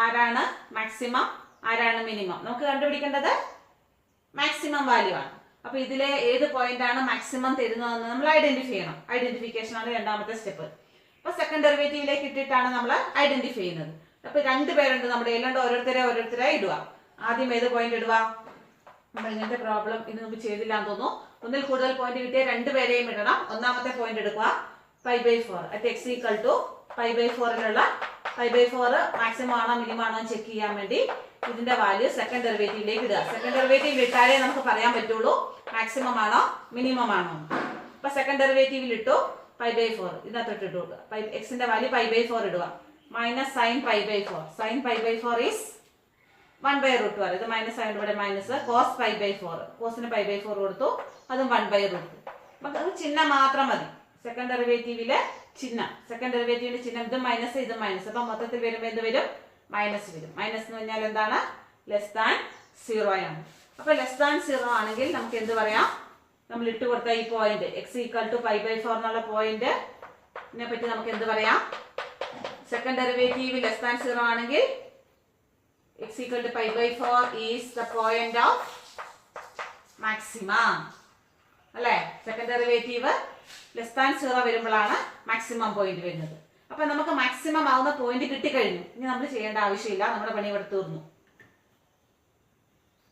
Speaker 1: ആരാണ് മാക്സിമം, ആരാണ് മിനിമം? നമുക്ക് കണ്ടുപിടിക്കേണ്ടത് മാക്സിമം വാല്യൂ ആണ്. അപ്പൊ ഇതിലെ ഏത് പോയിന്റ് ആണ് മാക്സിമം തരുന്നതെന്ന് നമ്മൾ ഐഡന്റിഫൈ ചെയ്യണം. ഐഡന്റിഫിക്കേഷൻ ആണ് രണ്ടാമത്തെ സ്റ്റെപ്പ്. അപ്പൊ സെക്കൻഡ് ഡെറിവേറ്റീവിലേക്ക് ഇട്ടിട്ടാണ് നമ്മൾ ഐഡന്റിഫൈ ചെയ്യുന്നത്. അപ്പൊ രണ്ടുപേരുണ്ട് നമ്മുടെ എല്ലാം, ഓരോരുത്തരായി ഇടുക. ആദ്യം ഏത് പോയിന്റ് ഇടുക? നമ്മൾ ഇങ്ങനത്തെ പ്രോബ്ലം ഇന്ന് നമുക്ക് ചെയ്തില്ലാന്ന് തോന്നുന്നു. ഒന്നിൽ കൂടുതൽ പോയിന്റ് കിട്ടിയ രണ്ടുപേരെയും ഇടണം. ഒന്നാമത്തെ പോയിന്റ് എടുക്കുക π/4 at x = π/4ലുള്ള π/4 മാക്സിമം ആണോ മിനിമം ആണോ ചെക്ക് ചെയ്യാൻ വേണ്ടി ഇതിന്റെ വാല്യൂ സെക്കൻഡ് ഡെറിവേറ്റീവിലേക്ക് ഇടുക. സെക്കൻഡ് ഡെറിവേറ്റീവിൽ ഇട്ടാലേ നമുക്ക് പറയാൻ പറ്റുള്ളൂ മാക്സിമം ആണോ മിനിമം ആണോ. അപ്പൊ സെക്കൻഡ് ഡെറിവേറ്റീവിൽ ഇട്ടു π/4. ഇതിനകത്തോട്ട് ഇട്ടു എക്സിന്റെ വാല്യൂ π/4 ഇടുക. -sin π/4. sin π/4 is 1/√2. ഇത് മൈനസ് ആയതുകൊണ്ട് ഇവിടെ മൈനസ്. cos π/4, കോസിന് π/4 കൊടുത്തു, അതും 1/√2. അപ്പൊ അത് ചിഹ്നം മാത്രം മതി. സെക്കൻഡ് ഡെറിവേറ്റീവിലെ ചിഹ്നം, സെക്കൻഡ് ഡെറിവേറ്റീവിന്റെ ചിഹ്നം ഇതും മൈനസ് ഇതും മൈനസ്. അപ്പൊ മൊത്തത്തിൽ വരുമ്പോൾ എന്ത് വരും? മൈനസ് വരും. മൈനസ് എന്ന് പറഞ്ഞാൽ എന്താണ്? <0 ആണ്. അപ്പൊ <0 ആണെങ്കിൽ നമുക്ക് എന്ത് പറയാം? നമ്മൾ ഇട്ട് കൊടുത്ത ഈ പോയിന്റ് x = π/4 എന്നുള്ള പോയിന്റിനെ പറ്റി നമുക്ക് എന്ത് പറയാം? സെക്കൻഡ് ഡെറിവേറ്റീവ് <0 ആണെങ്കിൽ x = π/4 is the point of maximum. അല്ലേ? സെക്കൻഡ് ഡെറിവേറ്റീവ് <0 വരുമ്പോഴാണ് മാക്സിമം പോയിന്റ് വരുന്നത്. അപ്പൊ നമുക്ക് മാക്സിമം ആവുന്ന പോയിന്റ് കിട്ടിക്കഴിഞ്ഞു. ഇനി നമ്മൾ ചെയ്യേണ്ട ആവശ്യമില്ല, നമ്മുടെ പണി ഇവിടെ തീർന്നു.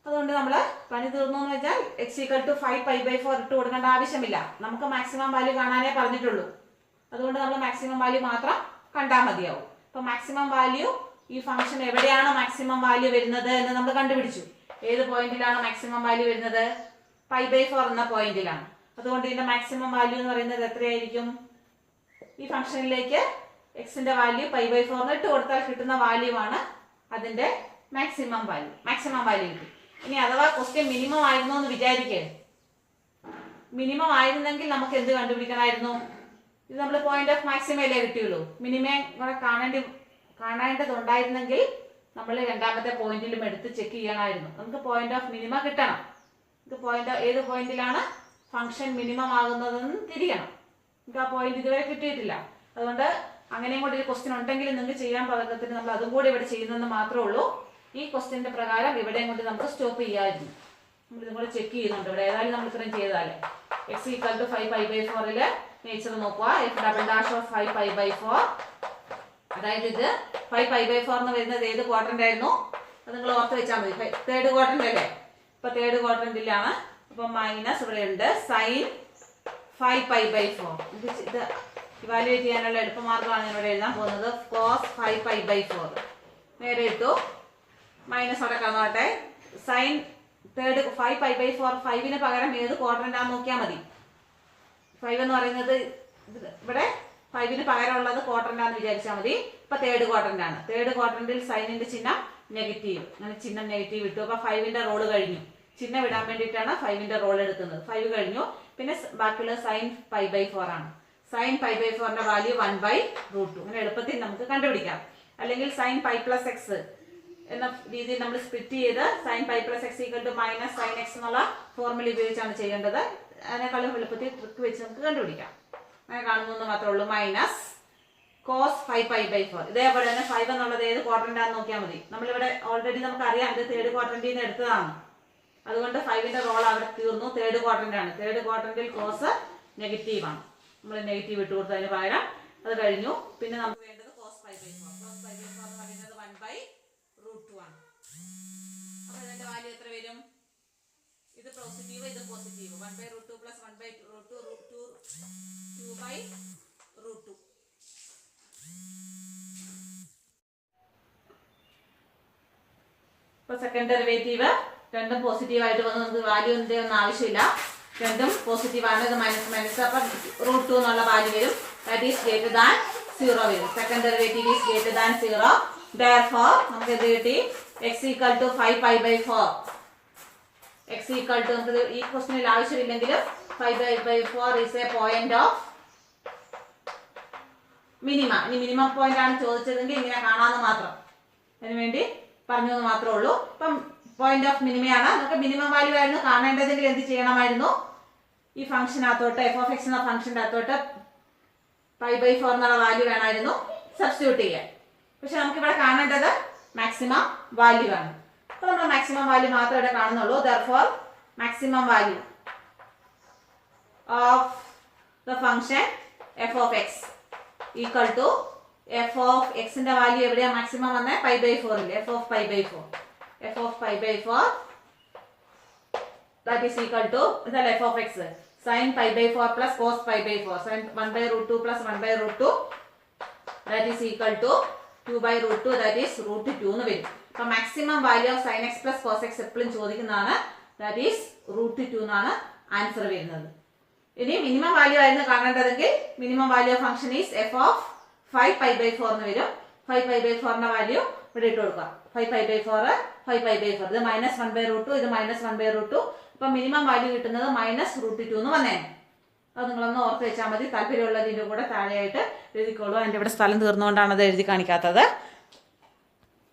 Speaker 1: അതുകൊണ്ട് നമ്മൾ പണി തീർന്നു എന്ന് വെച്ചാൽ x = 5π/4 ഇട്ട് കൊടുക്കേണ്ട ആവശ്യമില്ല. നമുക്ക് മാക്സിമം വാല്യൂ കാണാനേ പറഞ്ഞിട്ടുള്ളൂ. അതുകൊണ്ട് നമ്മൾ മാക്സിമം വാല്യൂ മാത്രം കണ്ടാൽ മതിയാവും. അപ്പൊ മാക്സിമം വാല്യൂ, ഈ ഫംഗ്ഷൻ എവിടെയാണ് മാക്സിമം വാല്യൂ വരുന്നത് എന്ന് നമ്മൾ കണ്ടുപിടിച്ചു. ഏത് പോയിന്റിലാണ് മാക്സിമം വാല്യൂ വരുന്നത്? π/4 എന്ന പോയിന്റിലാണ്. അതുകൊണ്ട് ഇതിന്റെ മാക്സിമം വാല്യൂ എന്ന് പറയുന്നത് എത്രയായിരിക്കും? ഈ ഫംഗ്ഷനിലേക്ക് എക്സിന്റെ വാല്യൂ π/4 ഇട്ട് കൊടുത്താൽ കിട്ടുന്ന വാല്യൂ ആണ് അതിന്റെ മാക്സിമം വാല്യൂ. മാക്സിമം വാല്യൂ കിട്ടി. ഇനി അഥവാ ക്വസ്റ്റ്യൻ മിനിമം ആയിരുന്നു എന്ന് വിചാരിക്കേ. മിനിമം ആയിരുന്നെങ്കിൽ നമുക്ക് എന്ത് കണ്ടുപിടിക്കണമായിരുന്നു? ഇത് നമ്മൾ പോയിന്റ് ഓഫ് മാക്സിമയിലേ കിട്ടിയുള്ളൂ. മിനിമം കൂടെ കാണേണ്ടതുണ്ടായിരുന്നെങ്കിൽ നമ്മൾ രണ്ടാമത്തെ പോയിന്റിലും എടുത്ത് ചെക്ക് ചെയ്യണമായിരുന്നു. നമുക്ക് പോയിന്റ് ഓഫ് മിനിമം കിട്ടണം. ഇത് പോയിന്റ് ഏത് പോയിന്റിലാണ് ഫംഗ്ഷൻ മിനിമം ആകുന്നതെന്ന് തിരിയണം. നമുക്ക് ആ പോയിന്റ് ഇതുവരെ കിട്ടിയിട്ടില്ല. അതുകൊണ്ട് അങ്ങനെയും കൂടി ഒരു ക്വസ്റ്റ്യൻ ഉണ്ടെങ്കിൽ നിങ്ങൾക്ക് ചെയ്യാൻ പാകത്തിന് നമ്മൾ അതും കൂടി ഇവിടെ ചെയ്യുന്നതെന്ന് മാത്രമേ ഉള്ളൂ. ഈ ക്വസ്റ്റ്യന്റെ പ്രകാരം ഇവിടെയും കൊണ്ട് നമുക്ക് സ്റ്റോപ്പ് ചെയ്യാമായിരുന്നു. നമ്മൾ ഇതും കൂടെ ചെക്ക് ചെയ്യുന്നുണ്ട്. ഇവിടെ ഏതായാലും നമ്മൾ ഇത്രയും ചെയ്താലേ x = 5π/4 നേച്ചർ നോക്കുക. f" of 5π/4 അതായത് ഇത് 5π/4 എന്ന് വരുന്നത് ഏത് ക്വാഡ്രന്റ് ആയിരുന്നു? അത് നിങ്ങൾ ഓർത്ത് വെച്ചാൽ മതി. തേർഡ് ക്വാഡ്രന്റ് അല്ലേ? ഇപ്പൊ തേർഡ് ക്വാഡ്രന്റിലാണ്. അപ്പൊ മൈനസ് ഇവിടെ ഉണ്ട് sin 5π/4. ഇത് ഇവാലുവേറ്റ് ചെയ്യാനുള്ള എളുപ്പമാർഗ്ഗമാണ് ഞാൻ ഇവിടെ എഴുതാൻ പോകുന്നത്. cos 5π/4 നേരെ ഇട്ടു. മൈനസ് അവിടെ കാണാട്ടെ. സൈൻ തേർഡ് 5π/4 5ന് പകരം ഏത് ക്വാഡ്രന്റ് ആണെന്ന് നോക്കിയാൽ മതി. 5 എന്ന് പറയുന്നത് ഇവിടെ 5ന് പകരമുള്ളത് ക്വാഡ്രന്റ് ആണെന്ന് വിചാരിച്ചാൽ മതി. ഇപ്പൊ തേർഡ് ക്വാഡ്രന്റ് ആണ്. തേർഡ് ക്വാഡ്രന്റിൽ സൈനിന്റെ ചിഹ്നം നെഗറ്റീവ്. അങ്ങനെ ചിഹ്നം നെഗറ്റീവ് ഇട്ടു. അപ്പൊ 5ന്റെ റോള് കഴിഞ്ഞു. ചിഹ്നം ഇടാൻ വേണ്ടിയിട്ടാണ് 5ന്റെ റോൾ എടുക്കുന്നത്. 5 കഴിഞ്ഞു. പിന്നെ ബാക്കിയുള്ള sin π/4 ആണ്. sin π/4ന്റെ വാല്യൂ 1/√2. അങ്ങനെ എളുപ്പത്തിൽ നമുക്ക് കണ്ടുപിടിക്കാം. അല്ലെങ്കിൽ sin π + x എന്ന രീതിയിൽ നമ്മൾ സ്പ്ലിറ്റ് ചെയ്ത് sin π + x = -sin x എന്നുള്ള ഫോർമുല ഉപയോഗിച്ചാണ് ചെയ്യേണ്ടത്. അതിനേക്കാളും എളുപ്പത്തിൽ ട്രിക്ക് വെച്ച് നമുക്ക് കണ്ടുപിടിക്കാം. അങ്ങനെ കാണുന്നു മാത്രമേ ഉള്ളൂ. Minus cos 5π/4. ഇതേപോലെ തന്നെ 5 എന്നുള്ളത് ഏത് ക്വാഡ്രന്റ് ആണെന്ന് നോക്കിയാൽ മതി. നമ്മളിവിടെ ഓൾറെഡി നമുക്കറിയാം ഇത് തേർഡ് ക്വാഡ്രന്റിൽ നിന്ന് എടുത്തതാണ്. അതുകൊണ്ട് 5ന്റെ റോൾ അവിടെ തീർന്നു. തേർഡ് ക്വാഡ്രന്റ് ആണ്. തേർഡ് ക്വാഡ്രന്റിൽ കോസ് നെഗറ്റീവ് ആണ്. നമ്മൾ നെഗറ്റീവ് ഇട്ട് കൊടുത്തതിന് പകരം അത് കഴിഞ്ഞു. പിന്നെ നമുക്ക് വേണ്ടത് cos 5/4. cos 5/4 എന്ന് പറയുന്നത് 1/√2 ആണ്. അപ്പൊ ഇതിന്റെ വാല്യൂ എത്ര വരും? ഇത് പോസിറ്റീവ്, ഇത് പോസിറ്റീവ്. 1/√2 + 1/√2 2/√2. ഇപ്പൊ സെക്കൻഡ് ഡെറിവേറ്റീവ് രണ്ടും പോസിറ്റീവ് ആയിട്ട് വന്ന് നമുക്ക് വാല്യൂ ഒന്നും ആവശ്യമില്ല. രണ്ടും പോസിറ്റീവ് ആണ്. ഇത് മൈനസ്. അപ്പൊ √2 എന്നുള്ള വാല്യൂ വരും. ദാറ്റ് ഈസ് ഗ്രേറ്റർ ദാൻ 0 വരും. Second derivative is greater than 0. Therefore നമുക്ക് ഇത് കിട്ടി x = 5π/4. x = നമുക്ക് ഈ ക്വസ്റ്റ്യനിൽ ആവശ്യമില്ലെങ്കിൽ 5/4 is A point of minima. ഇനി മിനിമം പോയിന്റ് ആണ് ചോദിച്ചതെങ്കിൽ ഇങ്ങനെ കാണാമെന്ന് മാത്രം. അതിനുവേണ്ടി പറഞ്ഞു എന്ന് മാത്രമേ ഉള്ളൂ. ഇപ്പം പോയിന്റ് ഓഫ് മിനിമയാണ്. നമുക്ക് മിനിമം വാല്യൂ ആയിരുന്നു കാണേണ്ടതെങ്കിൽ എന്ത് ചെയ്യണമായിരുന്നു? ഈ ഫംഗ്ഷനകത്തോട്ട് f(x) എന്ന ഫംഗ്ഷൻ്റെ അകത്തോട്ട് π/4 എന്നുള്ള വാല്യൂ വേണമായിരുന്നു സബ്സ്റ്റിറ്റ്യൂട്ട് ചെയ്യാൻ. പക്ഷെ നമുക്കിവിടെ കാണേണ്ടത് മാക്സിമം വാല്യൂ ആണ്. അപ്പോൾ നമ്മൾ മാക്സിമം വാല്യൂ മാത്രമേ ഇവിടെ കാണുന്നുള്ളൂ. Therefore maximum value of the function f(x) = f(x) ന്റെ വാല്യൂ എവിടെയാ മാക്സിമം വന്നേ? π/4 ഇല്ലേ? f(π/4) that is equal to ഇതല്ല f(x) sin π/4 plus cos π/4. sin 1/√2 plus 1/√2 that is equal to 2/√2 that is √2 എന്ന് വരും. അപ്പൊ maximum value of sin x plus cos x എപ്പോഴും ചോദിക്കുന്നതാണ്. that is √2 എന്നാണ് ആൻസർ വരുന്നത്. ഇനി മിനിമം വാല്യൂ ആയിരുന്നു കാണേണ്ടതെങ്കിൽ minimum value of function is f(5π/4) എന്ന് വരും. 5π/4ന്റെ വാല്യൂ ഇവിടെ ഇട്ട് കൊടുക്കാം. 5π/4 5π/4. ഇത് -1/√2, ഇത് -1/√2. അപ്പൊ മിനിമം വാല്യൂ കിട്ടുന്നത് -√2 എന്ന് വന്നേ. അത് നിങ്ങളൊന്ന് ഓർത്ത് വെച്ചാൽ മതി. താല്പര്യമുള്ളതിൻ്റെ കൂടെ താഴെയായിട്ട് എഴുതിക്കോളൂ. അതിൻ്റെ ഇവിടെ സ്ഥലം തീർന്നുകൊണ്ടാണ് അത് എഴുതി കാണിക്കാത്തത്.